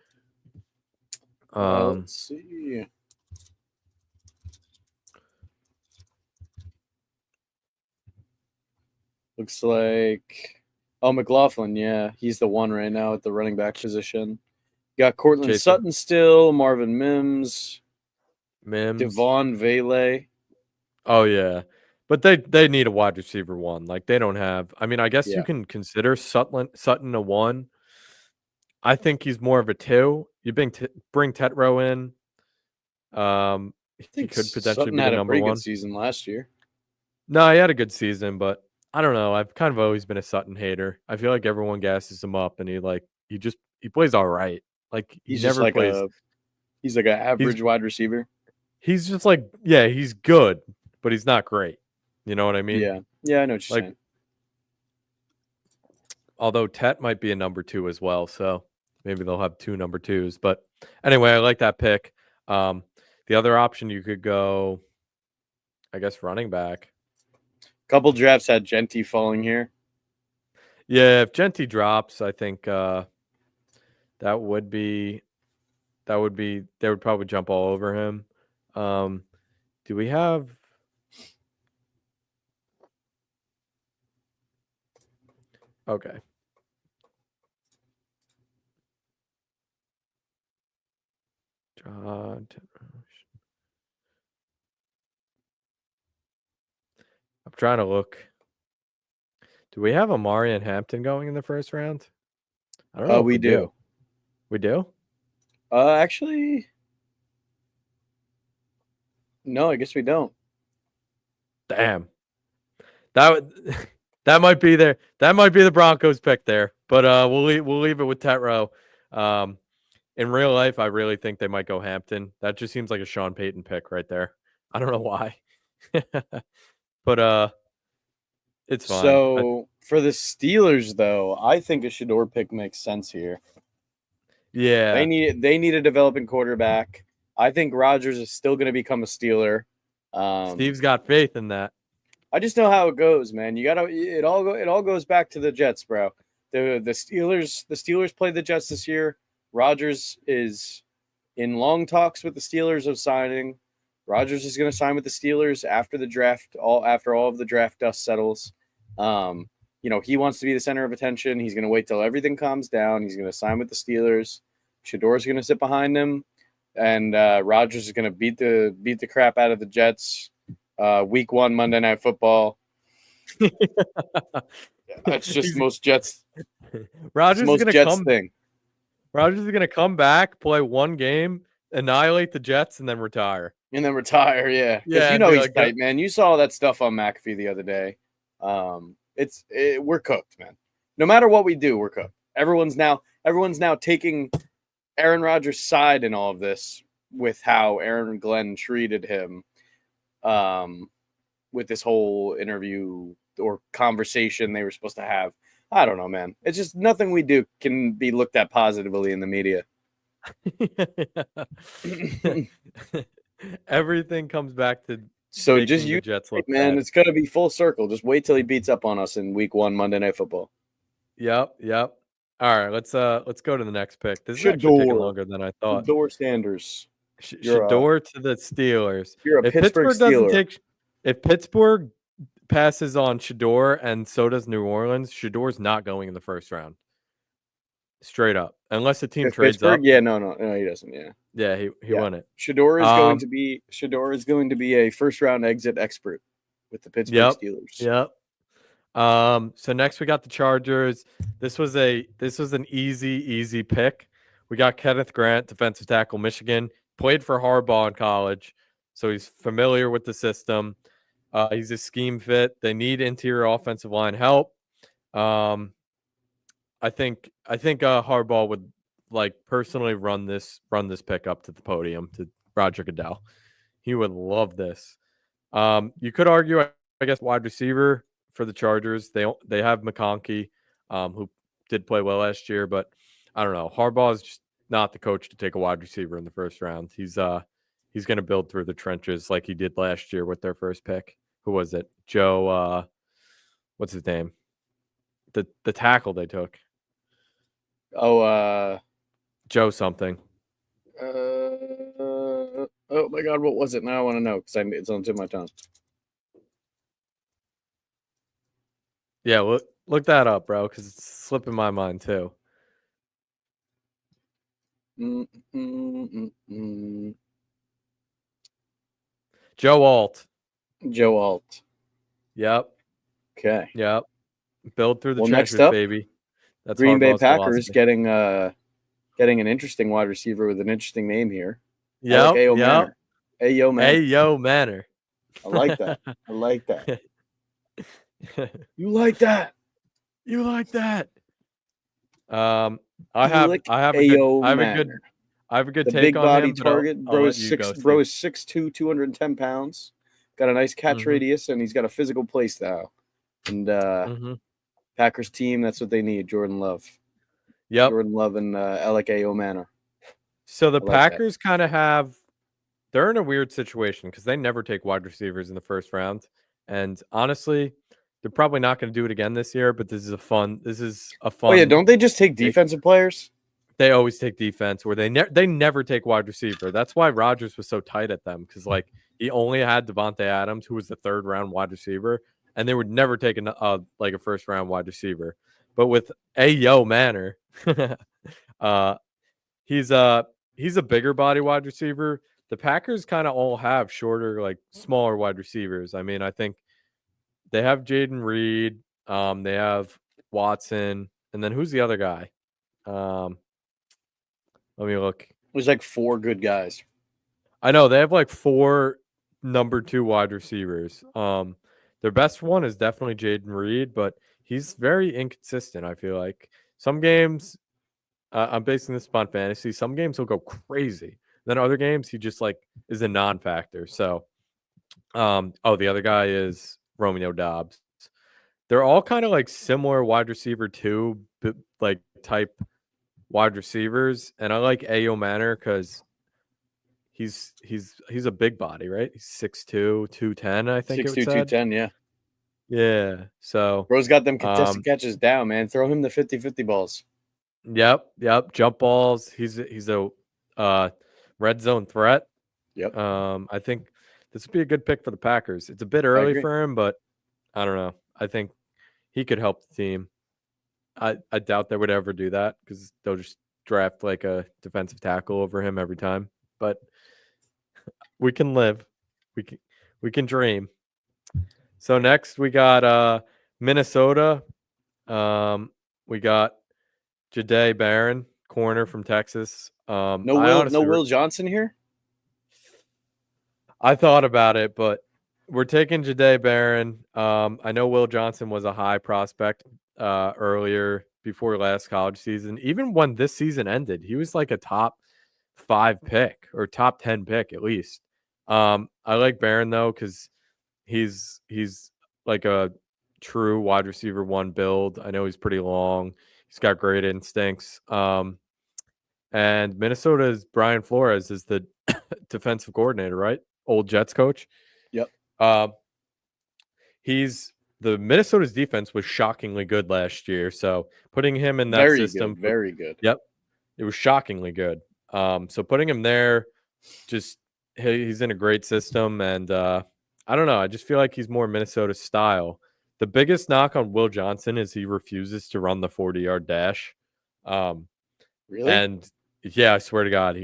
Let's see. Looks like McLaughlin. Yeah, he's the one right now at the running back position. Got Cortland Jason Sutton still, Marvin Mims, Mims. Devon Vele. Oh yeah, but they need a wide receiver 1. Like they don't have. I mean, I guess you Yeah, can consider Sutton a 1. I think he's more of a 2. You bring Tetro in. I He think could potentially Sutton be the had a number pretty good 1. season last year. No, he had a good season, but I don't know. I've kind of always been a Sutton hater. I feel like everyone gasses him up, and he plays all right. Like he He's just never like plays. he's like an He's average wide receiver. he's just like he's good, but he's not great. You know what I mean? Yeah, yeah, I know what you're Like saying. although Tet might be a number 2 as well, so maybe they'll have 2 number 2s. But anyway, I like that pick. The other option you could go, I guess, running back. Couple drafts had Genty falling here. Yeah, if Genty drops, I think they would probably jump all over him. Do we have? Okay. I'm trying to look. Do we have Amari and Hampton going in the first round? I don't know if We do. We do? Actually, no, I guess we don't. Damn. That might be there. That might be the Broncos pick there. But we'll leave it with Tetro. In real life, I really think they might go Hampton. That just seems like a Sean Payton pick right there. I don't know why. But it's fine. So for the Steelers, though, I think a Shedeur pick makes sense here. Yeah. They need a developing quarterback. I think Rodgers is still going to become a Steeler. Steve's got faith in that. I just know how it goes, man. It all goes back to the Jets, bro. The Steelers played the Jets this year. Rodgers is in long talks with the Steelers of signing. Rodgers is going to sign with the Steelers after the draft, after all of the draft dust settles. He wants to be the center of attention. He's going to wait till everything calms down. He's going to sign with the Steelers. Shedeur's going to sit behind him, and Rodgers is going to beat the crap out of the Jets. Week 1 Monday Night Football. That's just most Jets. Rodgers is going to come. Thing. Rodgers is going to come back, play one game, annihilate the Jets, and then retire. Yeah. Because he's tight, man. You saw that stuff on McAfee the other day. We're cooked, man. No matter what we do, we're cooked. Everyone's now taking Aaron Rodgers' side in all of this with how Aaron Glenn treated him. With this whole interview or conversation they were supposed to have. I don't know, man. It's just nothing we do can be looked at positively in the media. Everything comes back to just the Jets look man. bad. It's gonna be full circle. Just wait till he beats up on us in Week 1 Monday Night Football. Yep. All right, let's go to the next pick. This is actually taking longer than I thought. Shedeur Sanders. Shedeur to the Steelers. You're a Pittsburgh Steeler. If Pittsburgh passes on Shedeur and so does New Orleans, Shedeur's not going in the first round. Straight up. Unless the team trades up. Yeah, no, he doesn't. Yeah. Yeah, he won it. Shedeur is going to be a first round exit expert with the Pittsburgh Steelers. Yep. So next we got the Chargers. This was an easy pick. We got Kenneth Grant, defensive tackle, Michigan, played for Harbaugh in college, so he's familiar with the system. He's a scheme fit. They need interior offensive line help. I think Harbaugh would personally run this pick up to the podium to Roger Goodell. He would love this. You could argue, I guess, wide receiver for the Chargers. They have McConkey, who did play well last year, but I don't know. Harbaugh is just not the coach to take a wide receiver in the first round. He's going to build through the trenches like he did last year with their first pick. Who was it? Joe. What's his name? The tackle they took. Oh, Joe something. Oh my God, what was it? Now I want to know because it's on the tip of my tongue. Yeah, look that up, bro, because it's slipping my mind too. Joe Alt. Yep. Okay. Yep. Build through the trenches, baby. That's Green Bay Packers getting an interesting wide receiver with an interesting name here. Yep. Ayo Manor. I like that. You like that. I have a good the take big on body him, target. Bro is 6'2", 210 pounds. Got a nice catch radius, and he's got a physical play style. And Packers team, that's what they need. Jordan Love. Yep. Jordan Love and Ayo Manor. So the Packers kind of have they're in a weird situation because they never take wide receivers in the first round. And honestly, they're probably not going to do it again this year, but this is a fun Oh yeah, don't they just take defensive players? They always take defense, or they never take wide receiver. That's why Rodgers was so tight at them, because like he only had Devontae Adams, who was the 3rd round wide receiver, and they would never take like a 1st round wide receiver. But with Ayo Manor, uh, he's a bigger body wide receiver. The Packers kind of all have shorter, like smaller wide receivers. I mean, I think they have Jaden Reed, they have Watson, and then who's the other guy? Let me look. There's like 4 good guys. I know they have like 4 number 2 wide receivers. Their best one is definitely Jaden Reed, but he's very inconsistent. I feel like some games, I'm basing this upon fantasy. Some games he'll go crazy. Then other games he just like is a non-factor. So, the other guy is Romeo Dobbs. They're all kind of like similar wide receiver too, like type wide receivers, and I like Ayo Manor because he's a big body, right? He's 6'2", 210, I think 6'2", it said. 210, yeah. Yeah. So Bro's got them contested catches down, man. Throw him the 50-50 balls. Yep. Jump balls. He's a red zone threat. Yep. I think this would be a good pick for the Packers. It's a bit early for him, but I don't know. I think he could help the team. I doubt they would ever do that because they'll just draft like a defensive tackle over him every time. But we can live. We can dream. So next we got Minnesota. We got Jahdae Barron, corner from Texas. No Will Johnson here? I thought about it, but we're taking Jahdae Barron. I know Will Johnson was a high prospect earlier before last college season. Even when this season ended, he was like a top 5 pick or top 10 pick at least. I like Barron though because he's like a true wide receiver 1 build. I know he's pretty long. He's got great instincts. And Minnesota's Brian Flores is the defensive coordinator, right? Old Jets coach. Yep. The Minnesota's defense was shockingly good last year. So putting him in that very system. Good, very good. Yep. It was shockingly good. So putting him there, just he's in a great system. And I don't know. I just feel like he's more Minnesota style. The biggest knock on Will Johnson is he refuses to run the 40-yard dash. Really? And yeah, I swear to God, he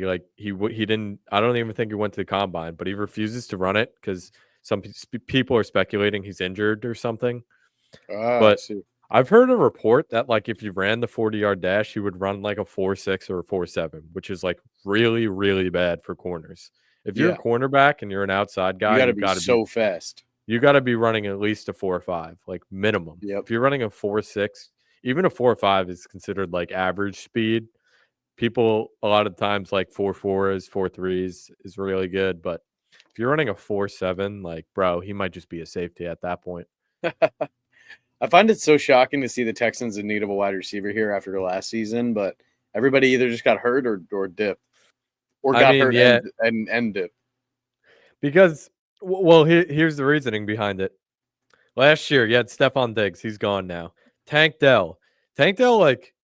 didn't. I don't even think he went to the combine, but he refuses to run it because some people are speculating he's injured or something. But I've heard a report that like if you ran the 40-yard dash, you would run like a 4.6 or a 4.7, which is like really, really bad for corners. If you're a cornerback and you're an outside guy, you got to be so fast. You got to be running at least a 4.5, like minimum. Yep. If you're running a 4.6, even a 4.5 is considered like average speed. People a lot of times like 4.4s, 4.3s is really good, but if you're running a 4.7, like bro, he might just be a safety at that point. I find it so shocking to see the Texans in need of a wide receiver here after the last season, but everybody either just got hurt or dipped, or got hurt and dipped. Because here's the reasoning behind it. Last year, you had Stephon Diggs. He's gone now. Tank Dell like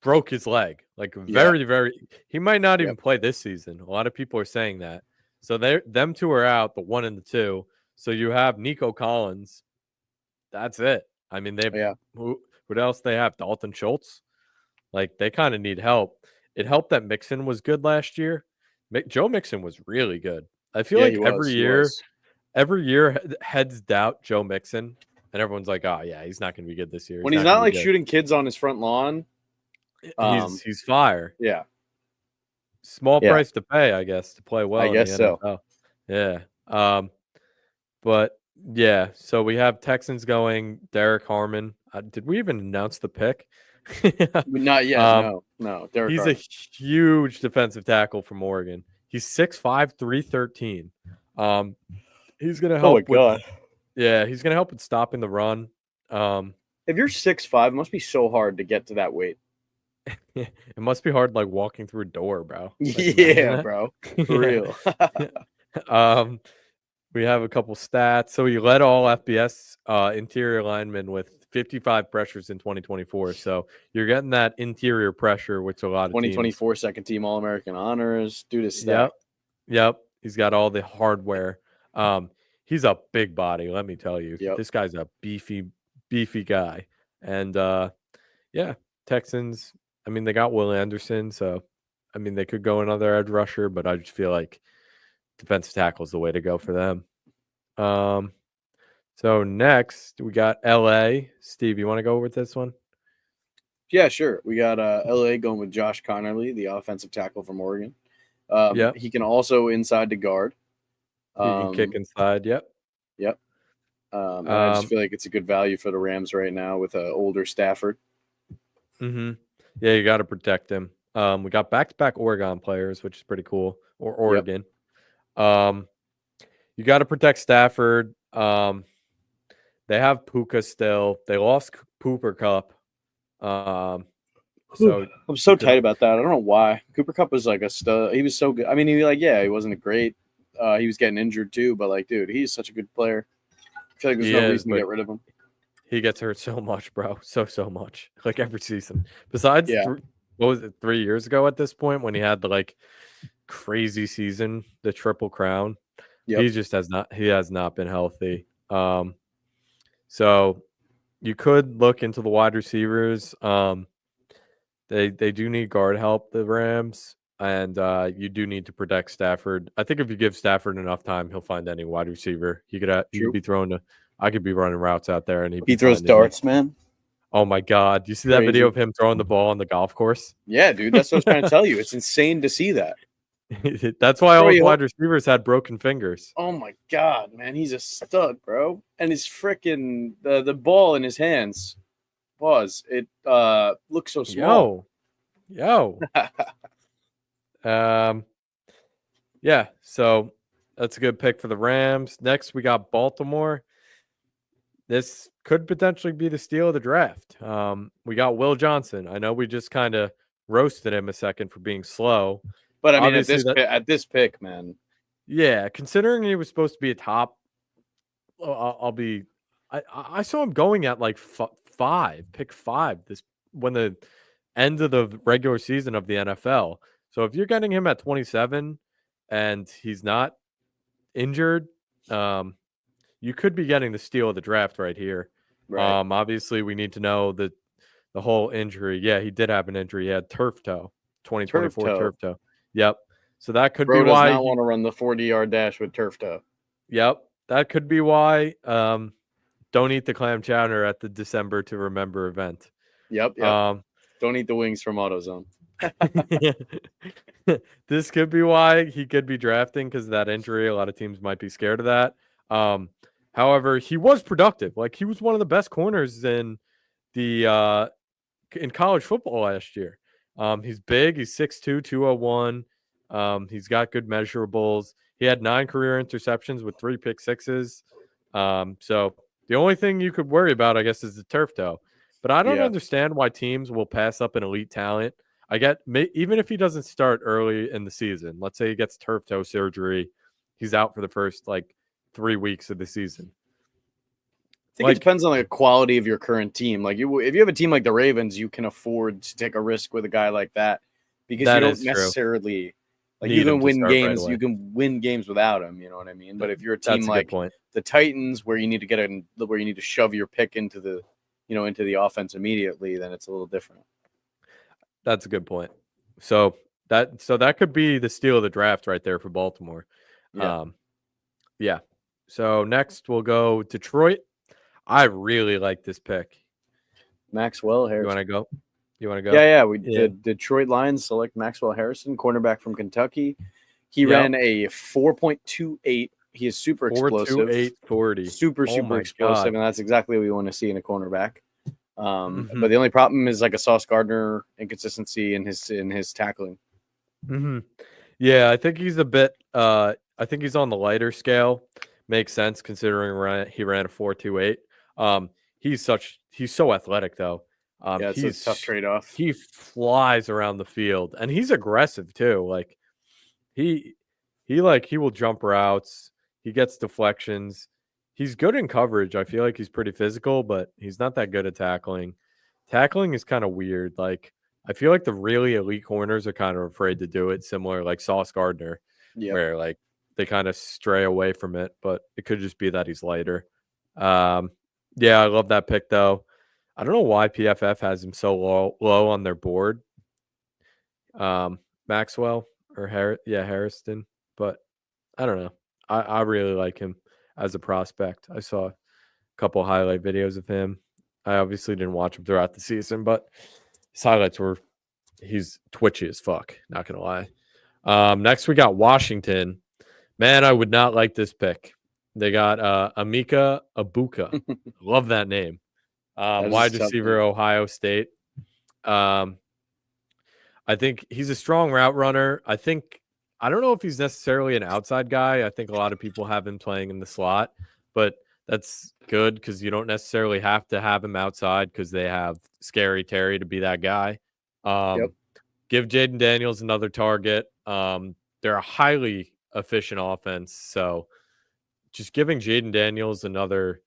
broke his leg. Like very. He might not even play this season. A lot of people are saying that. So them two are out, the 1 and the 2. So you have Nico Collins. That's it. I mean, who else they have? Dalton Schultz. Like they kind of need help. It helped that Mixon was good last year. Joe Mixon was really good. I feel like every year heads doubt Joe Mixon, and everyone's like, "Oh yeah, he's not going to be good this year." When he's not like shooting kids on his front lawn, he's fire. Yeah, small price to pay, I guess, to play well. I guess so. Yeah. But yeah, so we have Texans going Derek Harmon. Did we even announce the pick? Not yet. No. Derek he's Harmon. A huge defensive tackle from Oregon. He's 6'5", 313. He's gonna help. Oh my God. He's gonna help with stopping the run. If you're 6'5", it must be so hard to get to that weight. It must be hard, like walking through a door, bro. Like, imagine Yeah, that. bro. For Yeah. real. Um, we have a couple stats. So he led all FBS interior linemen with 55 pressures in 2024. So you're getting that interior pressure, which a lot of teams. 2024 second team All-American honors. Dude is Yep. stacked. Yep. He's got all the hardware. He's a big body, let me tell you. Yep. This guy's a beefy guy. And yeah, Texans, I mean, they got Will Anderson, so I mean they could go another edge rusher, but I just feel like defensive tackle is the way to go for them. So next we got LA. Steve, you want to go with this one? Yeah, sure. We got LA going with Josh Connerly, the offensive tackle from Oregon. Yep. He can also inside the guard. He can kick inside. Yep. Yep. And I just feel like it's a good value for the Rams right now with an older Stafford. Yeah, you got to protect him. We got back-to-back Oregon players, which is pretty cool. Or Oregon. Yep. You got to protect Stafford. They have Puka still. They lost Cooper Cup. So I'm so tight about that. I don't know why. Cooper Cup was like a stud. He was so good. I mean, he wasn't great. He was getting injured too, but like, dude, he's such a good player. I feel like there's no reason to get rid of him. He gets hurt so much, bro. So much. Like every season. Besides, what was it, 3 years ago at this point when he had the like crazy season, the Triple Crown? Yep. He has not been healthy. So you could look into the wide receivers. They do need guard help, the Rams, and you do need to protect Stafford. I think if you give Stafford enough time, he'll find any wide receiver. He could be throwing I could be running routes out there, and he throws darts, man. Oh my God! You see that video of him throwing the ball on the golf course? Yeah, dude. That's what I was trying to tell you. It's insane to see that. That's why all his wide receivers had broken fingers. Oh my God, man, he's a stud, bro. And his freaking the ball in his hands looks so small. Yo. Yeah, so that's a good pick for the Rams. Next, we got Baltimore. This could potentially be the steal of the draft. We got Will Johnson. I know we just kind of roasted him a second for being slow. But I mean, at this pick, man. Yeah, considering he was supposed to be a top, I saw him going at like pick 5 when the end of the regular season of the NFL. So if you're getting him at 27 and he's not injured, you could be getting the steal of the draft right here. Right. Obviously, we need to know the whole injury. Yeah, he did have an injury. He had turf toe, 2024 turf toe. Yep. So that could be why he does not want to run the 40-yard dash with turf toe. Yep. That could be why. Don't eat the clam chowder at the December to Remember event. Yep. Don't eat the wings from AutoZone. This could be why he could be drafting because of that injury. A lot of teams might be scared of that. However, he was productive. Like he was one of the best corners in the in college football last year. He's big. He's 6'2", 201. He's got good measurables. He had 9 career interceptions with 3 pick sixes. So the only thing you could worry about, I guess, is the turf toe. But I don't understand why teams will pass up an elite talent. Even if he doesn't start early in the season, let's say he gets turf toe surgery, he's out for the first 3 weeks of the season. I think it depends on the quality of your current team. Like if you have a team like the Ravens, you can afford to take a risk with a guy like that because you don't necessarily you can win games. You can win games without him. You know what I mean? But if you're a team like the Titans, where you need to shove your pick into the into the offense immediately, then it's a little different. That's a good point. So that could be the steal of the draft right there for Baltimore. Yeah. So next we'll go Detroit. I really like this pick. Maxwell Harrison. You want to go? Yeah. The Detroit Lions select Maxwell Harrison, cornerback from Kentucky. He ran a 4.28. He is super explosive. 4.2840. Super explosive, and that's exactly what we want to see in a cornerback. But the only problem is like a Sauce Gardner inconsistency in his tackling. Yeah, I think he's a bit. I think he's on the lighter scale. Makes sense considering he ran a 4.28. He's so athletic though. Yeah, it's a tough trade-off. He flies around the field, and he's aggressive too. Like he he will jump routes. He gets deflections. He's good in coverage. I feel like he's pretty physical, but he's not that good at tackling. Tackling is kind of weird. Like I feel like the really elite corners are kind of afraid to do it, similar like Sauce Gardner, Yep. where like they kind of stray away from it, but it could just be that he's lighter. Yeah, I love that pick though. I don't know why PFF has him so low on their board. Maxwell or Harrison, but I don't know. I really like him as a prospect. I saw a couple highlight videos of him. I obviously didn't watch him throughout the season, but his highlights were he's twitchy as fuck, not gonna lie. Next we got Washington. Man, I would not like this pick. They got Amika Abuka. Love that name. That is Wide a tough receiver, pick. Ohio State. I think he's a strong route runner. I don't know if he's necessarily an outside guy. I think a lot of people have him playing in the slot, but that's good because you don't necessarily have to have him outside because they have Scary Terry to be that guy. Yep. Give Jaden Daniels another target. They're a highly efficient offense, so just giving Jaden Daniels another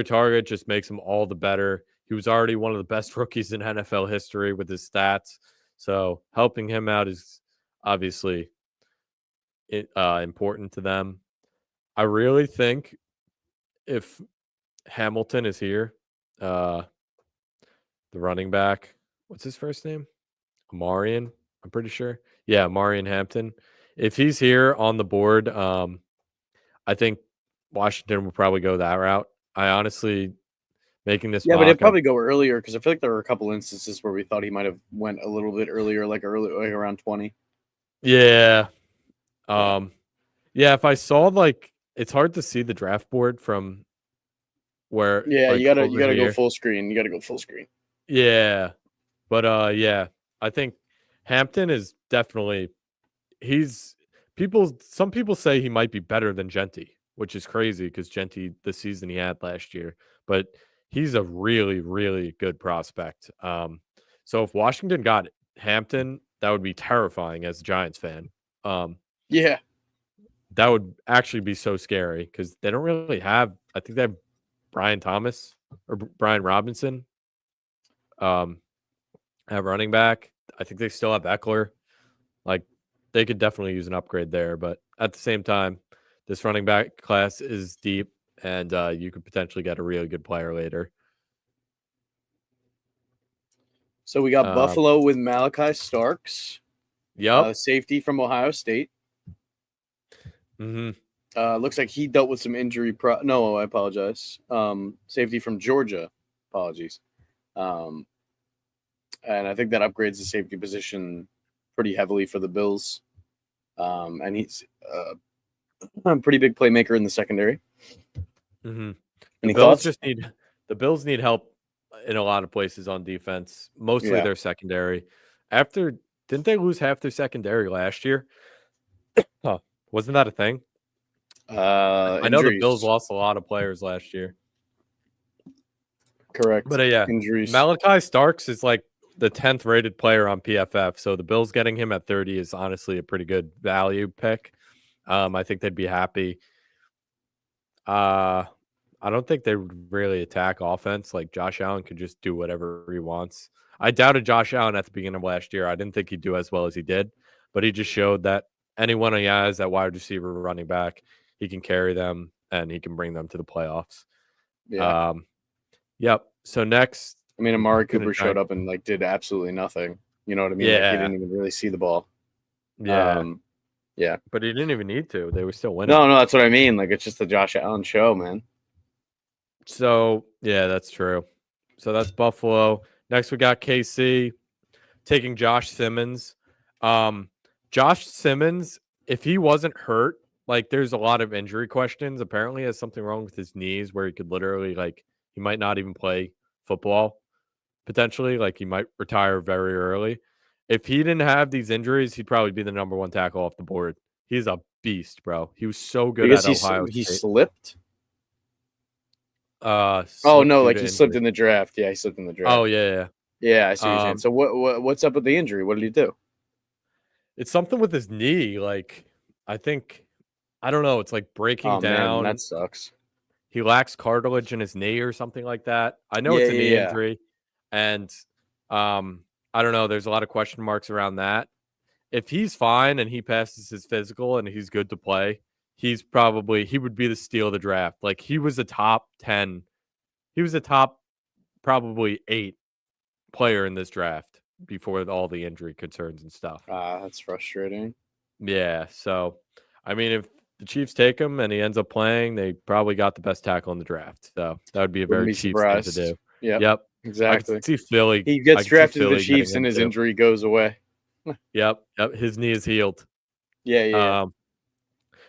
target just makes him all the better. He was already one of the best rookies in NFL history with his stats. So helping him out is obviously important to them. I really think if Hamilton is here, the running back, what's his first name? Amarian, I'm pretty sure. Yeah, Amarian Hampton. If he's here on the board, I think Washington will probably go that route. I honestly making this Yeah, but it'd mock. probably go earlier because I feel like there were a couple instances where we thought he might have went a little bit earlier, like around 20. Yeah. Yeah. Yeah, if I saw like it's hard to see the draft board from where Yeah, like you over gotta go here. full screen. You gotta go full screen. Yeah. But yeah, I think Hampton is definitely he's some people say he might be better than Genty, which is crazy because Genty the season he had last year, but he's a really, really good prospect. So if Washington got Hampton, that would be terrifying as a Giants fan. Yeah. That would actually be so scary because they don't really have. I think they have Brian Thomas or Brian Robinson at running back. I think they still have Eckler. Like they could definitely use an upgrade there, but at the same time, this running back class is deep, and you could potentially get a really good player later. So we got Buffalo with Malachi Starks. Yep. Safety from Ohio State. Mm-hmm. Looks like he dealt with some injury. No, I apologize. Safety from Georgia. Apologies. And I think that upgrades the safety position pretty heavily for the Bills. And he's a pretty big playmaker in the secondary. Mm-hmm. Any thoughts? The Bills need help in a lot of places on defense, mostly their secondary. Didn't they lose half their secondary last year? Huh. Wasn't that a thing? I know the Bills lost a lot of players last year. Correct. But yeah, injuries. Malachi Starks is like the 10th rated player on PFF. So the Bills getting him at 30 is honestly a pretty good value pick. I think they'd be happy. I don't think they would really attack offense. Like Josh Allen could just do whatever he wants. I doubted Josh Allen at the beginning of last year. I didn't think he'd do as well as he did, but he just showed that anyone he has at wide receiver, running back, he can carry them and he can bring them to the playoffs. Yeah. Yep. So next, I mean, Amari Cooper showed up and like did absolutely nothing. You know what I mean? Yeah. Like, he didn't even really see the ball. Yeah. Yeah. But he didn't even need to. They were still winning. No, that's what I mean. Like, it's just the Josh Allen show, man. So, yeah, that's true. So that's Buffalo. Next, we got KC taking Josh Simmons. Josh Simmons, if he wasn't hurt, like there's a lot of injury questions. Apparently, he has something wrong with his knees where he could literally, like, he might not even play football potentially. Like, he might retire very early. If he didn't have these injuries, he'd probably be the number one tackle off the board. He's a beast, bro. He was so good at Ohio State. He slipped? Oh slipped no, due like to he slipped injury. in the draft. Yeah, he slipped in the Oh draft. yeah, Yeah, I see what you're yeah. saying. So what's up with the injury? What did he do? It's something with his knee. Like I think I don't know. It's like breaking Oh man, down. that sucks. He lacks cartilage in his knee or something like that. I know Yeah, it's a yeah, knee yeah. injury, and I don't know. There's a lot of question marks around that. If he's fine and he passes his physical and he's good to play, he would be the steal of the draft. Like he was a top 10, he was a top probably 8 player in this draft before all the injury concerns and stuff. That's frustrating. Yeah, so I mean, if the Chiefs take him and he ends up playing, they probably got the best tackle in the draft. So that would be a Wouldn't very be Chiefs thing to surprised. do. Yep, Yep, I could exactly. see Philly. He I gets could see drafted to the Philly getting Chiefs him and his too. injury goes away. Yep, his knee is healed. Yeah, yeah. Um,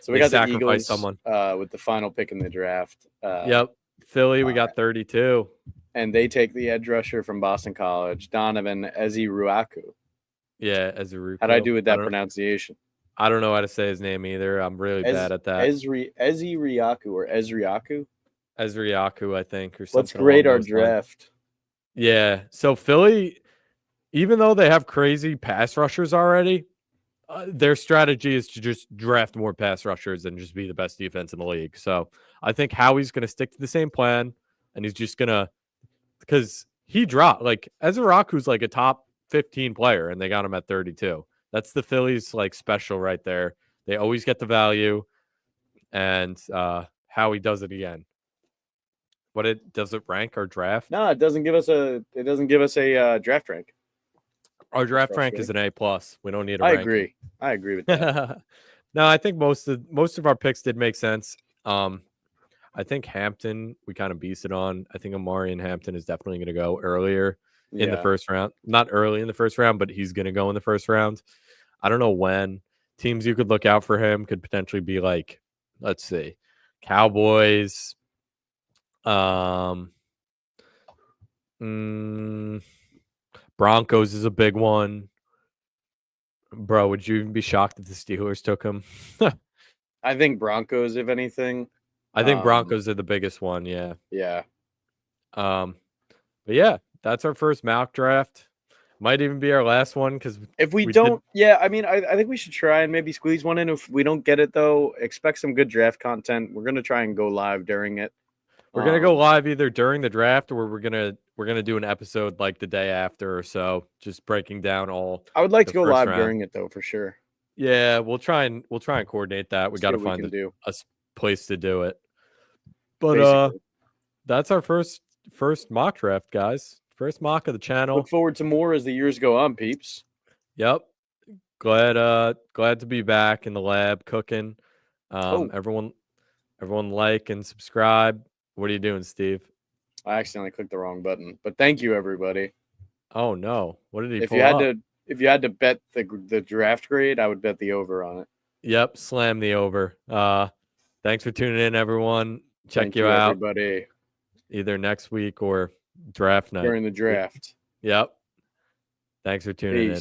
So we they got the sacrificed Eagles someone. with the final pick in the draft. Yep, Philly. We All right. got 32. And they take the edge rusher from Boston College, Donovan Eziruaku. Yeah, Ezeruku. How'd I do with that pronunciation? I don't know how to say his name either. I'm really bad at that. Ezriaku or Ezriaku? Ezriaku, I think, or something. Let's grade along our those draft. lines. Yeah. So Philly, even though they have crazy pass rushers already, their strategy is to just draft more pass rushers and just be the best defense in the league. So I think Howie's going to stick to the same plan, and he's just going to, because he dropped, like, Ezraku's like a top 15 player, and they got him at 32. That's the Phillies, like, special right there. They always get the value, and Howie does it again. Does it rank our draft? No, it doesn't give us a draft rank. Our draft rank is an A+. We don't need a I ranking. agree with that. No, I think most of our picks did make sense. I think Hampton, we kind of beasted on. I think Amari and Hampton is definitely going to go earlier in the first round. Not early in the first round, but he's going to go in the first round. I don't know when. Teams you could look out for him could potentially be like, let's see, Cowboys. Broncos is a big one. Bro, would you even be shocked if the Steelers took him? I think Broncos, if anything. I think Broncos are the biggest one, yeah. Yeah. But yeah, that's our first mock draft. Might even be our last one because if we don't, I mean, I think we should try and maybe squeeze one in. If we don't get it though, expect some good draft content. We're gonna try and go live during it. We're gonna go live either during the draft or we're gonna do an episode like the day after or so, just breaking down all. I would like to go live during it though, for sure. Yeah, we'll try and coordinate that. We got to find a place to do it. But that's our first mock draft, guys. First mock of the channel. Look forward to more as the years go on, peeps. Yep. Glad to be back in the lab cooking. Everyone like and subscribe. What are you doing, Steve? I accidentally clicked the wrong button, but thank you, everybody. Oh no! What did he pull up? If you had to bet the draft grade, I would bet the over on it. Yep, slam the over. Thanks for tuning in, everyone. Check you out, everybody. Either next week or draft night during the draft. Yep. Thanks for tuning in.